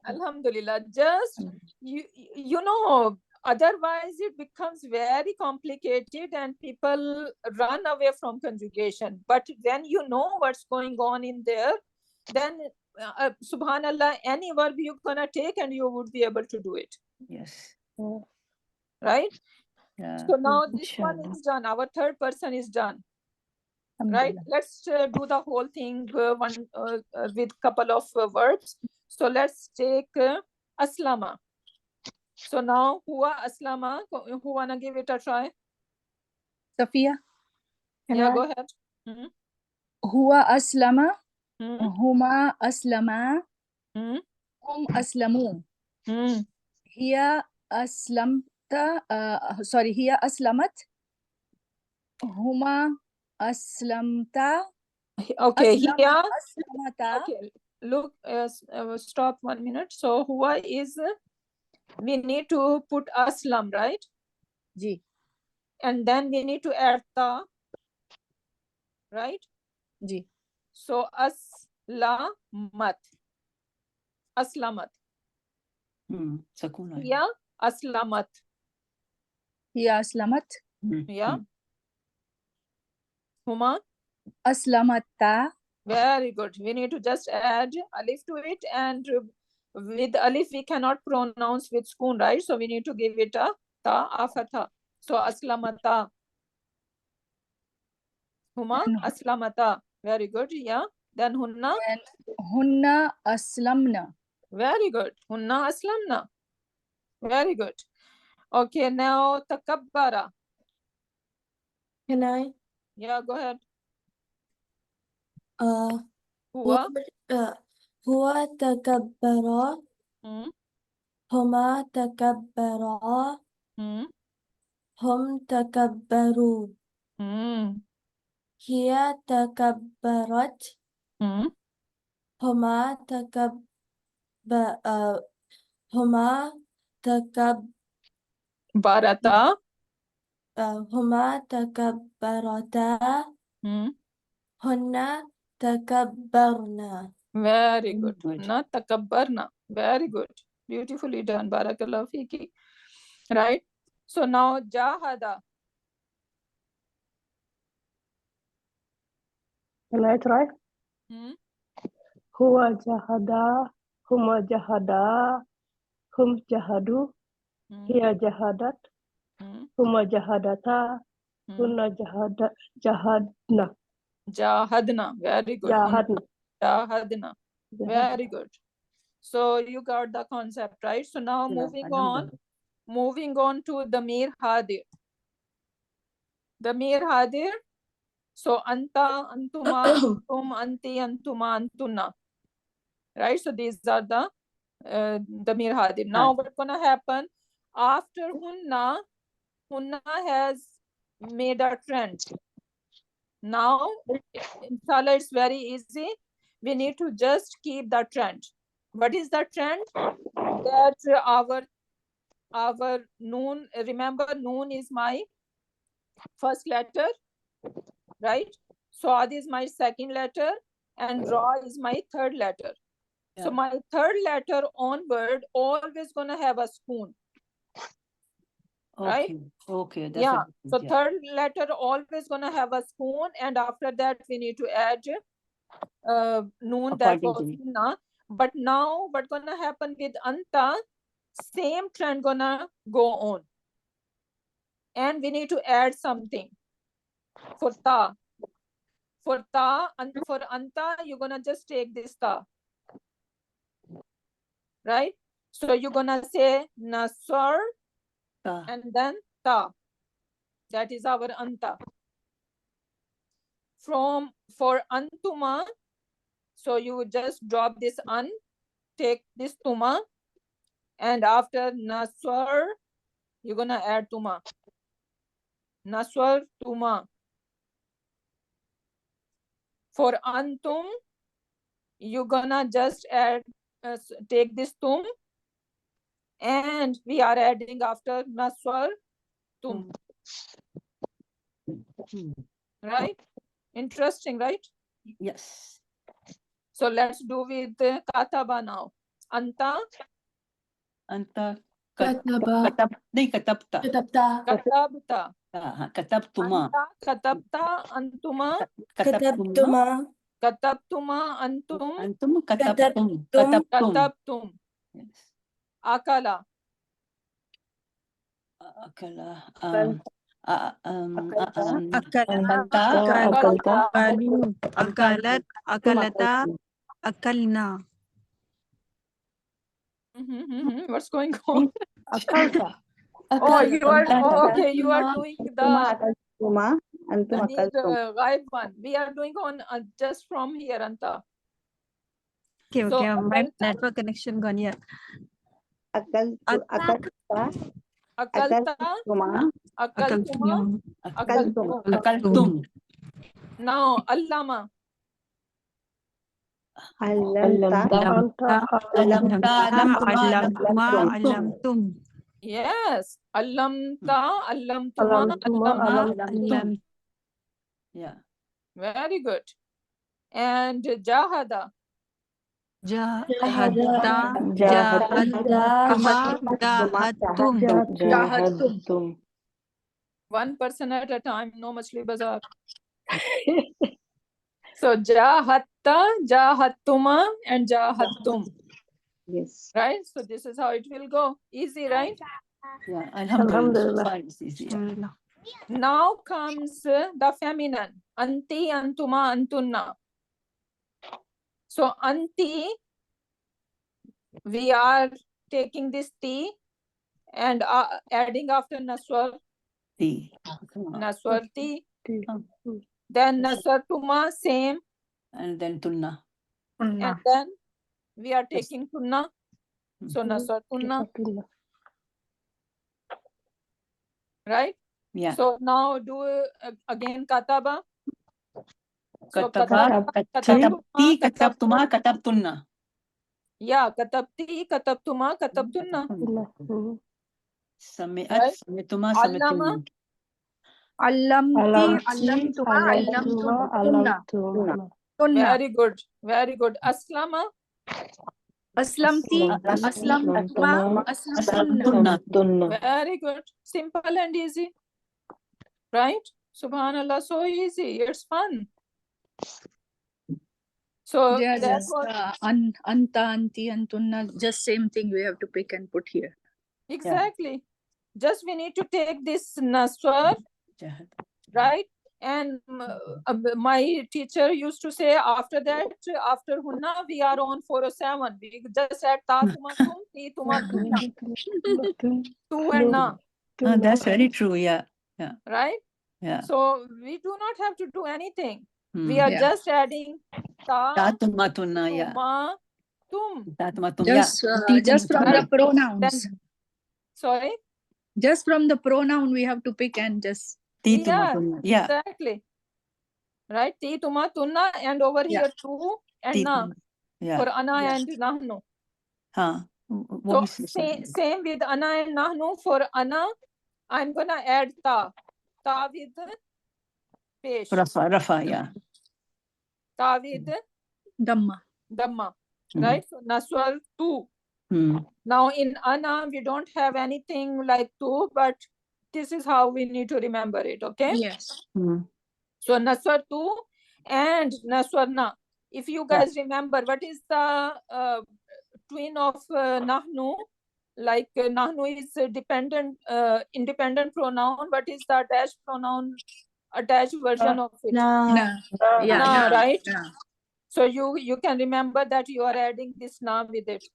Alhamdulillah. Just you know, otherwise it becomes very complicated and people run away from conjugation. But when you know what's going on in there, then subhanallah, any verb you're gonna take and you would be able to do it, Yes. right? Yeah. So now this one is done. Our third person is done, right? Let's do the whole thing with couple of verbs. So let's take aslama. So now huwa aslama. Who wanna give it a try? Safiya. Yeah, go ahead. Mhm. Huwa aslama. Mhm. Huma aslama. Mhm. Hum aslamu. Mhm. Hiya aslamta. Sorry, hiya aslamat. Huma aslamta. Okay, here. Aslamata. Okay, look, stop 1 minute. So huwa is, we need to put aslam, right? Ji. And then we need to add ta, right? Ji. So aslamat. Aslamat. Sakuna. Yeah, aslamat. Hiya aslamat. Yeah. Huma. Aslamata. Very good. We need to just add alif to it, and with alif we cannot pronounce with spoon, right? So we need to give it a ta, a fatha. So aslamata. Huma aslamata. Very good. Yeah. Then hunna. And hunna aslamna. Very good. Hunna aslamna. Very good. Okay, now takabbara. Can I? Yeah, go ahead. Uh, Huwa. هو تكبر Hmm. هما تكبرا Hmm. هم تكبروا Hmm. هي تكبرت Hmm. هما هما Barata. هما تكبرتا Hmm. هن تكبرنا. Very good. Good. Na takabbarna. Very good. Beautifully done. Barakallahu fiki. Right. So now jahada. Can I try? Hmm. Huwa jahada, huma jahada, hum jahadu, Hmm. hiya jahadat, Hmm. huma jahadata, Hmm. hunna jahadna, Jahadna. Very good. jahadna. Jahadna. Very good. So you got the concept, right? So now moving on to the Mir Hadir. The Mir Hadir. So anta, antuma, antum, anti, antuma, antuna. Right? So these are the Damir Hadir. Now what's gonna happen after hunna? Hunna has made a trend. Now, inshallah, it's very easy. We need to just keep the trend. What is the trend? That our noon, remember noon is my first letter, right? Swad is my second letter and Ra is my third letter. So my third letter onward always gonna have a spoon. Right? Okay. That's Yeah. So third letter always gonna have a spoon, and after that we need to add noon, that was na. But now what's gonna happen with anta? Same trend gonna go on, and we need to add something for ta. For ta and for anta, you're gonna just take this ta, right? So you're gonna say nasar and then ta. That is our anta. For antuma, so you just drop this an, take this tuma, and after naswar, you're gonna add tuma. Naswar, tuma. For antum, you're gonna just add, take this tum, and we are adding after naswar, tum. Right? Interesting, right? Yes. So let's do with kataba now. Anta. Kataba. Katabta. Katabta. Katabtuma. Anta katabta antuma. Katabtuma. Katabtuma antum. Antum katabtum. Katabtum. Yes. Akala. Akala. Akalat, akalata, akalna. What's going on? Akalta. Oh, you are okay. You are doing the Antum need right one. We are doing on just from here, Anta. Okay, So, my network connection gone here. Akalta. Akaltuma. Akaltum. Now, Allama. Allamtum. Yes. Allamta, allamtuma, allamtum. Yeah. Very good. And Jahada. Jahatum. 1 person at a time, no machli bazaar. So jahatta, jahattuma, and jahattum. Yes. Right? So this is how it will go. Easy, right? Yeah. Alhamdulillah. It's easy. Now comes the feminine. Anti, antuma, antunna. So anti, we are taking this ti and adding after naswar. Naswar ti. Then nasartuma, same. And then tunna. And then we are taking tunna. So nasartunna. Right? Yeah. So now do again kataba. So Katabti, katabtuma, katabtunna. Yeah, katabti, katabtuma, katabtunna. Sami'at, samituma, samitunna. Allamti, allamtuma, allamtunna. Very good. Very good. Aslama. Aslamti, aslamtuma, aslamtunna. Very good. Simple and easy. Right? Subhanallah, so easy. It's fun. So Yeah, that just was anta, anti, antunna, just same thing we have to pick and put here. exactly. Just we need to take this naswar, right? And my teacher used to say after that, after hunna, we are on 407. We just add ta tumatum, ti tumatum, tu and na. That's very true. Yeah. Yeah. Right? Yeah. So we do not have to do anything. We are just adding ta, Tumatunna. Yeah. tuma, tum. Just from the pronouns. Sorry? Just from the pronoun we have to pick and just. Yeah, exactly. Right? Ti, tuma, tunna, and over here tu and na. For ana and nahnu. So same with ana and nahnu. For ana, I'm gonna add ta. Ta with pesh. Rafa, yeah. Ta with Dhamma. Dhamma. Right? So naswar tu. Now in ana, we don't have anything like tu, but this is how we need to remember it, okay? Yes. So naswar tu and naswar na. If you guys remember, what is the twin of nahnu? Like nahnu is a dependent, independent pronoun. What is the attached pronoun? Attached version of it? Na. Yeah. Na, right? Na. So you can remember that you are adding this na with it.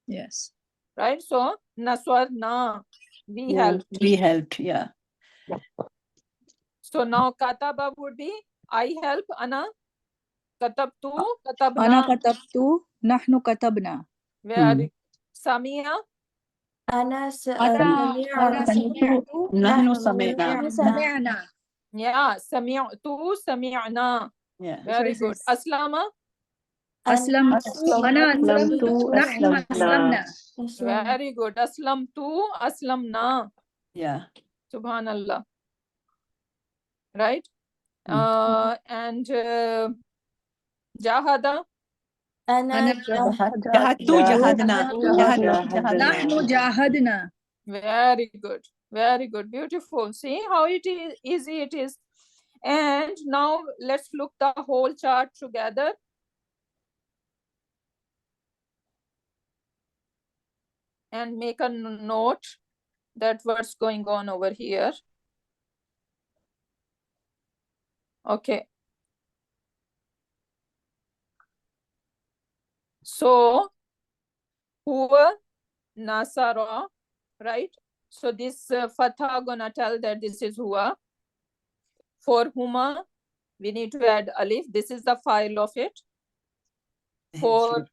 Yes. Right? So naswar na. We helped. We helped, yeah. So now kataba would be I help, ana katabtu, katabna. Ana katabtu, nahnu katabna. Very Samia. Ana Ana sami'tu, Nahnu nahnu sami'na. Yeah, sami'tu, sami'na. Yeah. Very good. Aslama. Aslamtu, ana aslamtu, nahnu aslamna. Very good. Aslamtu, aslamna. Yeah. Subhanallah. Right? And jahada. Ana Jahadna. Nahnu jahadna. Very good. Very good. Beautiful. See how it is easy it is. And now let's look the whole chart together. And make a note that what's going on over here. Okay. So, huwa nasara, right? So this fatha gonna tell that this is huwa. For huma, we need to add alif. This is the file of it. For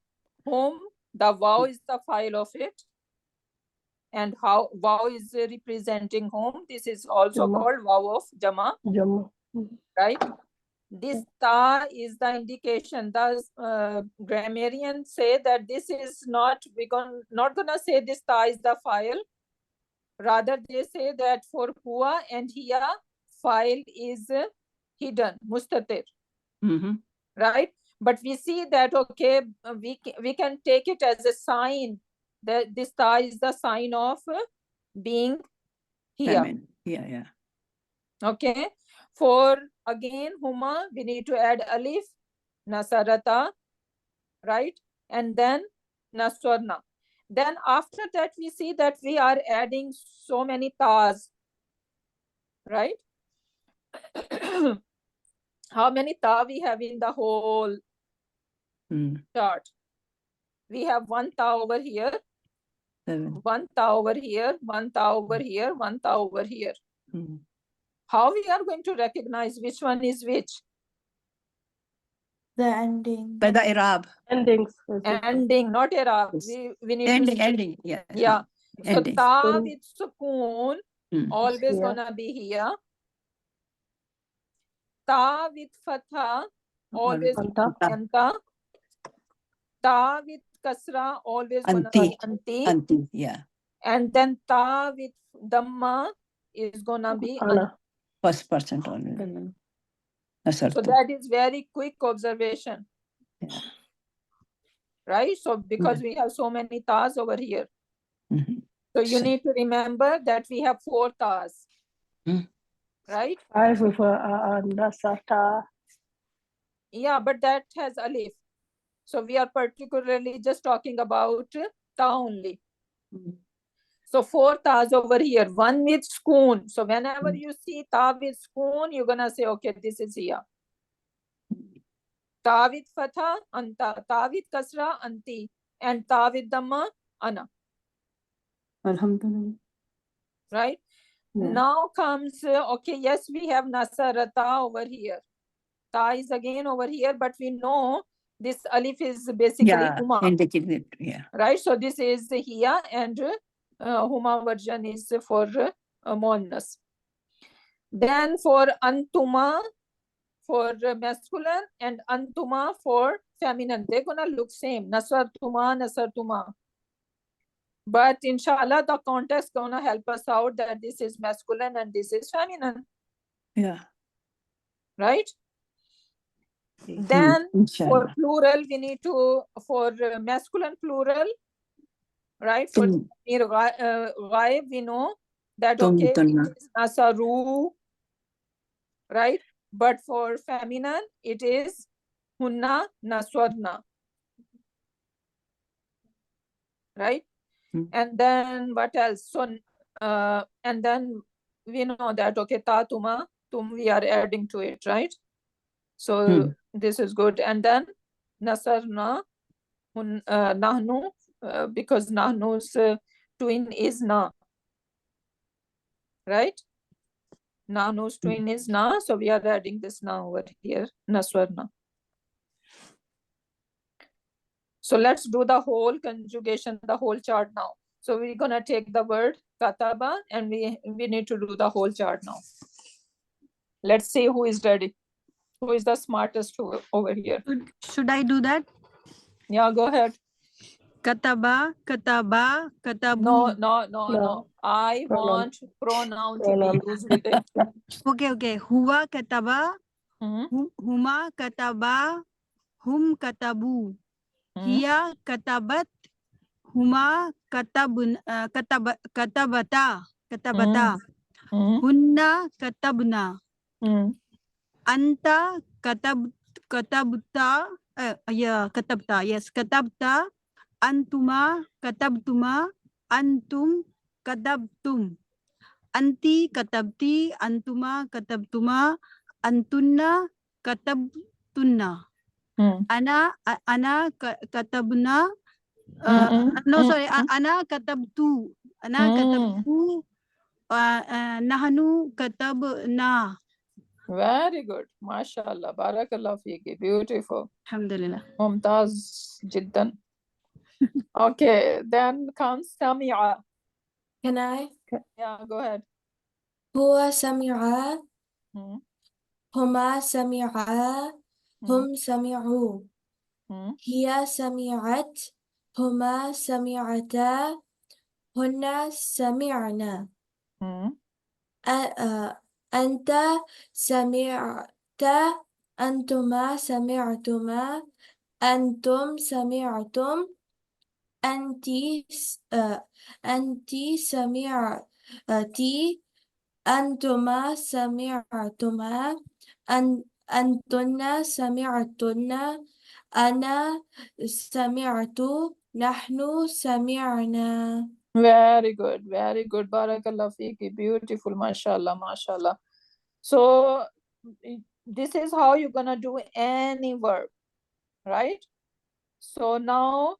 whom, the waw is the file of it. And how waw is representing whom. This is also called waw of jama. Right? This ta is the indication. The grammarians say that this is not, not gonna say this ta is the file. Rather, they say that for huwa and hiya, file is hidden, mustatir. Right? But we see that, okay, we can take it as a sign that this ta is the sign of being here. Yeah. Okay. For again huma, we need to add alif, nasarata, right? And then naswarna. Then after that, we see that we are adding so many tas, right? How many ta we have in the whole chart? We have one ta over here, one ta over here, one ta over here, one ta over here. How we are going to recognize which one is which? The ending. By the Arab. Endings. Ending, not Arab. We need Ending. Yeah. Yeah. So Ending. ta with sukoon, always Yeah. gonna be here. Ta with fatha, always anta. Ta with kasra, always gonna be anti. Anti, yeah. And then ta with dhamma is gonna be Ana. First person only. So that is very quick observation. Yeah. Right? So because we have so many tas over here. So you need to remember that we have 4 tas. Right? 5 with nasata. Yeah, but that has alif. So we are particularly just talking about ta only. So 4 tas over here, one with skoon. So whenever you see ta with skoon, you're gonna say, okay, this is here. Ta with fatha, anta. Ta with kasra, anti. And ta with dhamma, ana. Alhamdulillah. Right? Yeah. Now comes, okay, yes, we have nasarata over here. Ta is again over here, but we know this alif is basically Yeah, huma, indicated, yeah. right? So this is hiya, and huma version is for muannas. Then for antuma for masculine and antuma for feminine, they're gonna look same, nasartuma, nasartuma. But inshallah, the context gonna help us out that this is masculine and this is feminine, Yeah. right? Then for Inshallah. plural, we need to, for masculine plural, right? For Tum, ghaib, we know that, tum, okay, tunna. it is nasaru, right? But for feminine, it is hunna, naswadna, right? Hmm. And then what else? So, and then we know that, okay, ta, tuma, tum, we are adding to it, right? So this is good. And then nasarna, nahnu, because nahnu's twin is na, right? Nahnu's twin is na, so we are adding this na over here, naswarna. So let's do the whole conjugation, the whole chart now. So we're gonna take the word kataba and we need to do the whole chart now. Let's see who is ready. Who is the smartest over here? Should I do that? Yeah, go ahead. Kataba, kataba, katabu. No. I Pronoun. want pronoun to Pronoun. be used with it. Okay. Huwa kataba, Hmm? huma kataba, hum katabu. Hiya katabat, huma katabata. Hmm? Hunna katabna. Hmm? Anta katabta. Katabta. Yes, katabta. Antuma katabtuma. Antum katabtum. Anti katabti. Antuma katabtuma. Antunna katabtunna. Hmm? Ana katabna. No, sorry. Ana katabtu. Ana katabtu. Nahnu katabna. Very good. MashaAllah. Barakallah fiki. Beautiful. Alhamdulillah. Mumtaz jiddan. Okay, then comes Sami'a. Can I? Yeah, go ahead. هو سمع Hmm? هما سمعا هم سمعوا Hmm? هي سمعت هما سمعتا هن سمعنا Hmm? أنت سمعت أنتما سمعتما أنتم سمعتم أنت سمعتي أنتما سمعتما أنتن سمعتن أنا سمعت نحن سمعنا. Very good. Very good. Barakallah fiki. Beautiful. MashaAllah. So this is how you're gonna do any verb, right? So now,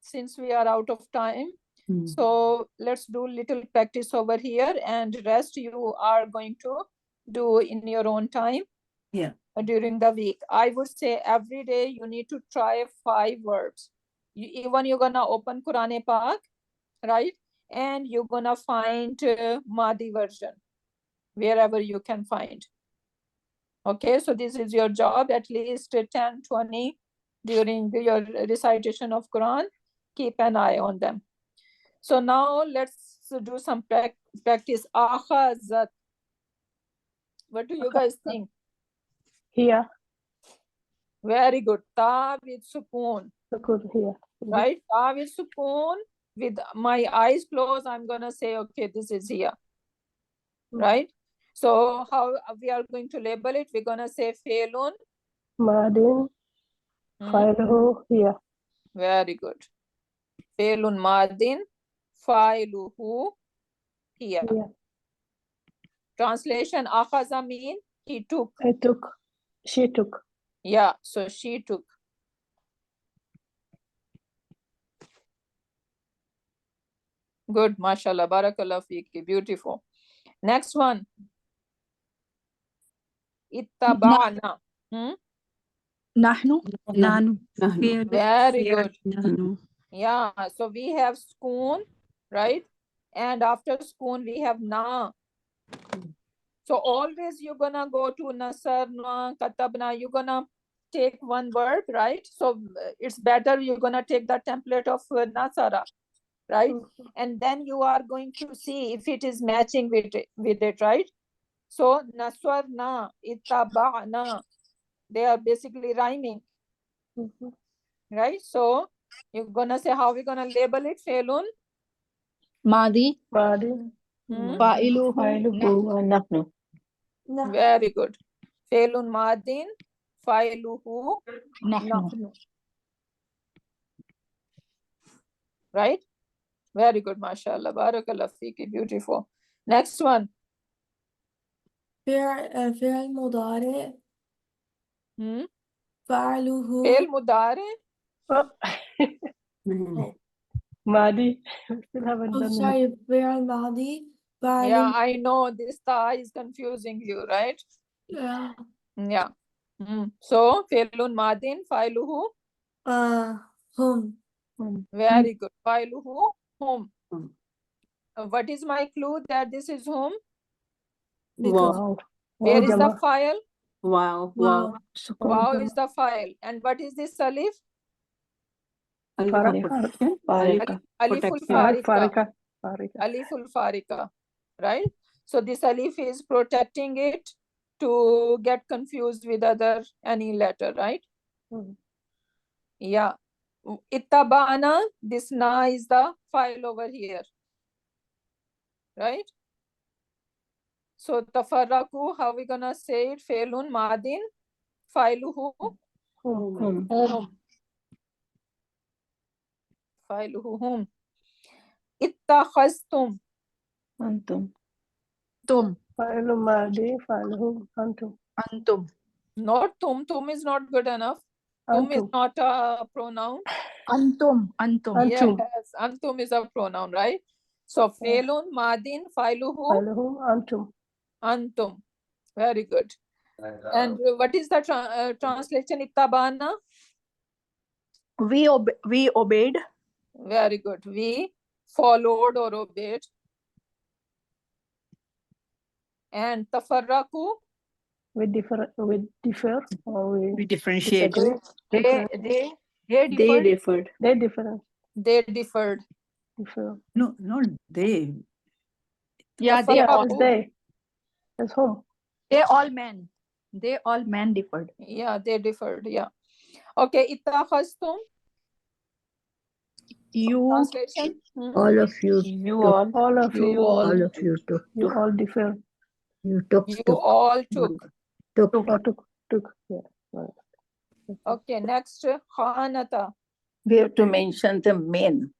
since we are out of time, so let's do little practice over here, and rest you are going to do in your own time. Yeah. During the week, I would say every day you need to try 5 verbs. You're gonna open Quran Pak, right? And you're gonna find Madi version wherever you can find. Okay, so this is your job, at least 10, 20 during your recitation of Quran. Keep an eye on them. So now let's do some practice. Akhazat. What do you guys think? Here. Very good. Ta with sukoon. Sukoon here. Right? Ta with sukoon. With my eyes closed, I'm gonna say, okay, this is here. Right? So how we are going to label it? We're gonna say Feilun. Madin. Failuhu here. Very good. Feilun Madin. Failuhu here. Here. Translation, Akhaza mean he took. I took. She took. Yeah, so she took. Good, mashallah, barakallah fiki, beautiful. Next one. Ittaba'na. Nahnu. Nahnu. Very good. Nahnu. Yeah, so we have schoon, right? And after schoon, we have na. So always you're gonna go to nasarna, katabna, you're gonna take one word, right? So it's better you're gonna take the template of nasara, right? And then you are going to see if it is matching with it, right? So naswarna, ittaba'na, they are basically rhyming, right? So you're gonna say how we're gonna label it, Felun. Madi. Madi. Fa'iluhu. Fa'iluhu nahnu. Very good. Felun madin, fa'iluhu Nahnu. nahnu. Right? Very good, mashallah. Barakallah fiki. Beautiful. Next one. فعل مضارع Hmm? فعله Fail mudare. Oh. Madi. Still haven't done it. sorry فعل ماضي Yeah, فعله I know this ta is confusing you, right? yeah. Yeah. So, failun madin, fa'iluhu. هم Very good. Fa'iluhu hum. What is my clue that this is hum? because Wow. Where is the Jama. file? Wow. wow Wow is the file. And what is this alif? Farika. Aliful Protection. farika. Farika. Aliful farika. Right? So this alif is protecting it to get confused with any letter, right? Yeah. Ittaba'ana, this na is the file over here. Right? So tafarraku, how we gonna say it? Failun madin, failuhu Hum. hum. Failuhu hum. Ittakhastum. Antum. Tum. Fa'ilu Madi. Fa'iluhu antum. Antum. Not tum. Tum is not good enough. Tum is Antum. not a pronoun. Antum. Antum. Antum. Yes, antum is a pronoun, right? So failun madin, failuhu Fa'iluhu antum. antum. Very good. And what is the translation? Ittabana. We obeyed. Very good. We followed or obeyed. And tafarraku. We differ or We differentiate. disagree. They differed. They differ. They differed. Differ. No, not they. Yeah, they Yeah, all. it's they. It's whom. They all men. They all men differed. Yeah, they differed. Yeah. Okay. Ittakhastum. You. Translation. All of you. You all. All of You you. all. All of you took. You all differ. You took. You all took. Or took. Yeah. Right. Okay. Next. Khanata. We have to mention the men,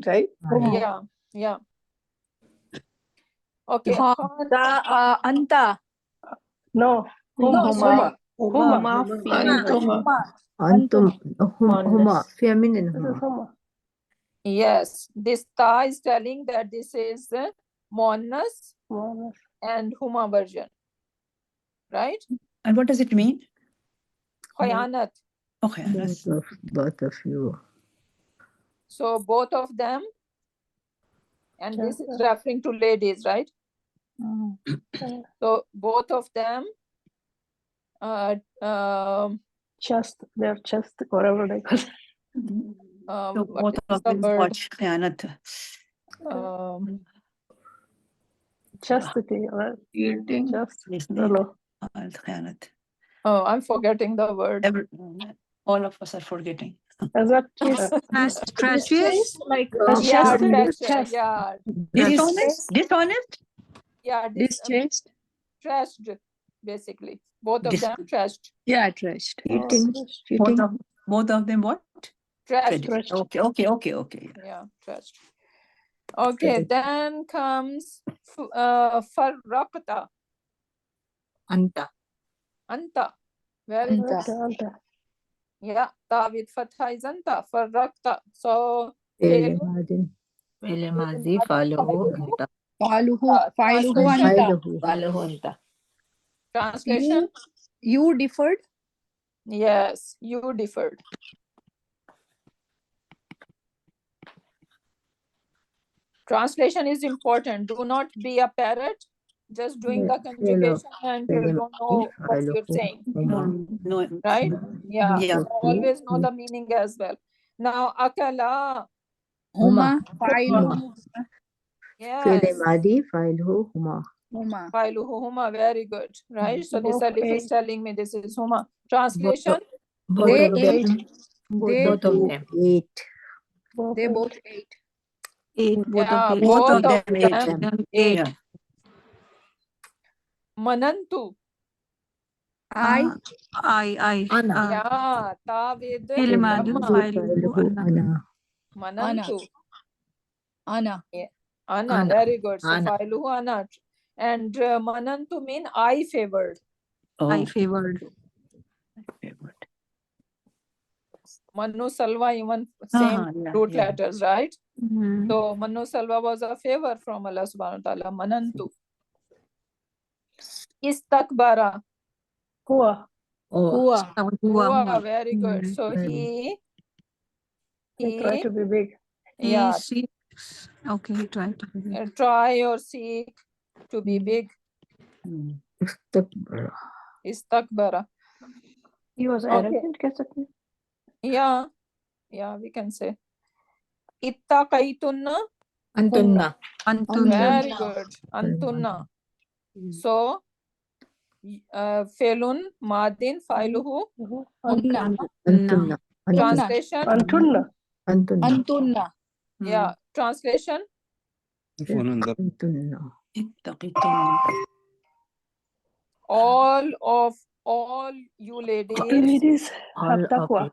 right? Yeah. Yeah. Okay. Anta. No. Huma. Huma feminine. Antum. Huma. Honest. Feminine. This is Huma. Yes. This ta is telling that this is Muannas Muannas. and Huma version. Right? And what does it mean? Khayanat. Okay, that's Both of you. So both of them. And this is referring to ladies, right? So both of them. Chest. Their chest. Whatever they call it. so what both is of the them word? watch khiyanat. Chastity. Right? Eating. Chest. Yes, No, no. khiyanat. Oh, I'm forgetting the word. All of us are forgetting. Is that Treacherous. Like Yeah, chest? treasure. Yeah. Dishonest? Dishonest? Yeah, discharged. trashed, basically. Both of them trashed. Yeah, trashed. Cheating. Both of them what? Trashed. Okay. Yeah, trashed. Okay, then comes farraqta. Anta. Anta. Very good. Anta. Yeah, ta with fatha is anta. Farraqta. So, Madin. Fele mazi faluhu anta. Translation. Faluhu anta. Translation. You differed. Yes, you differed. Translation is important. Do not be a parrot, just doing the conjugation and don't know what you're saying. No. Right? Yeah. Yeah. Always know the meaning as well. Now, akala. Huma. Failuhu. فعل Yes. ماضي فاعله هما. Huma. Failuhu huma. Very good. Right? So this Both alif is ate. telling me this is huma. Translation. Both They of them. ate. They Both of them ate. Both They ate. both ate. Yeah, Both both of them of ate. them Yeah. ate. Manantu. I. أنا. Yeah. Ta with فعل ماضي Dhamma. فاعله فاعله أنا. Manantu. Ana. Ana. Ana. Very good. So Ana. failuhu ana. And manantu mean I favored. I favored. Manu Salva, even same root letters, right? Mhm. So Manu Salva was a favor from Allah subhanahu wa ta'ala. Manantu. Istakbara. Hua. Hua. Hua, very good. Mhm. So He tried to be big. yeah, He seeks. Okay, he tried to be big. try or seek to be big. استكبر. Istakbara. He was Okay. arrogant, keh sakte hain? Yeah, we can say. Ittaqaytunna. أنتن. Antunna. Very good. Antunna. So, felun, madin, failuhu. Unna. أنتن. Translation. Antunna. أنتن. Antunna. Yeah. Translation. أنتن. All you ladies have taqwa.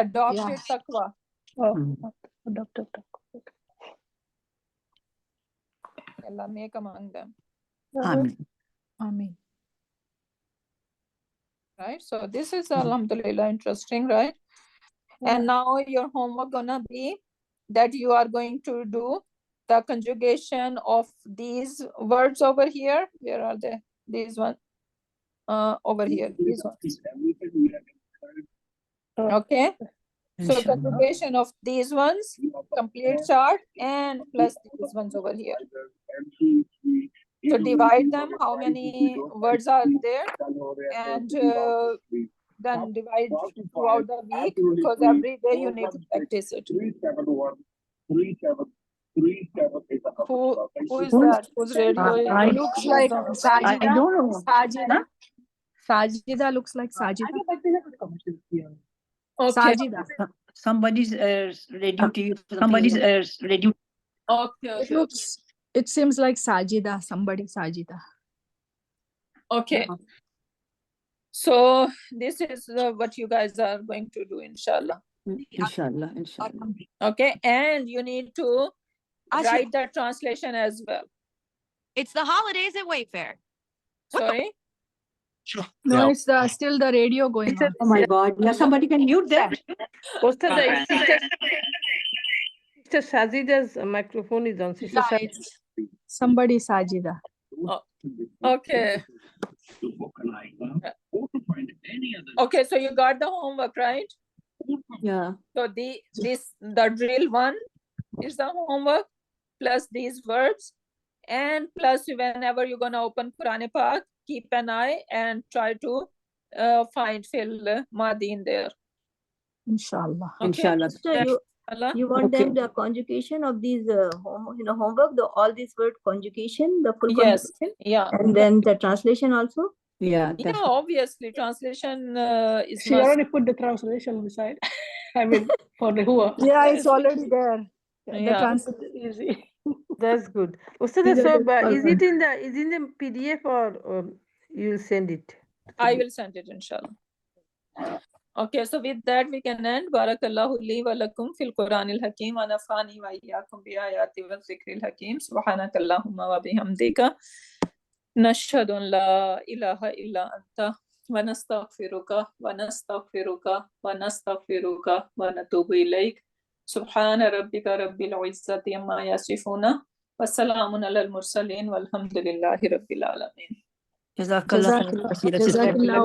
Adopted Yeah. taqwa. Adopted taqwa. Allah make among them. Amin. Right? So this is alhamdulillah interesting, right? And now your homework gonna be that you are going to do the conjugation of these words over here. Where are they? These one over here. These ones. Okay. So conjugation of these ones, complete chart, and plus these ones over here. So divide them, how many words are there, and then divide throughout the week, because every day you need to practice it. Who is that? Whose radio is Looks like Sajida. I don't know. Sajida. Sajida looks like Sajida. Okay. Sajida. Somebody's radio TV. Somebody's radio. Okay. It seems like Sajida. Somebody Sajida. Okay. So this is what you guys are going to do, inshallah. Inshallah. Okay, and you need to write the translation as well. It's the holidays at Wayfair. Sorry? No, it's still the radio going on. Oh my God. Yeah, somebody can mute that. Sister Sajida's microphone is on. Sister Yeah, it's somebody Sajida. Okay. Okay, so you got the homework, right? Yeah. So the drill one is the homework, plus these verbs, and plus whenever you're gonna open Quran Pak, keep an eye and try to find fil madi in there. Inshallah. Okay. Inshallah. So you want them the conjugation of these homework, all these word conjugation, the full Yes. conjugation, Yeah. and then the translation also. Yeah. Yeah, obviously translation is She already put the translation beside. I mean, for the Hua. Yeah, it's already there. Yeah. Easy. That's good. Ustada, so is it in the PDF or you'll send it? I will send it, inshallah. Okay, so with that we can end. Barakallahu li wa lakum fil Quranil Hakim wa nafani wa iyyakum bi ayati wa zikril hakim. Subhanakallahumma wa bihamdika. Nashhadu an la ilaha illa anta wa nastaghfiruka wa nastaghfiruka wa nastaghfiruka wa natubu ilayk. Subhana rabbika rabbil izzati amma yasifuna wa salamun alal mursalin walhamdulillahi rabbil alamin. Jazakallah. Jazakallah.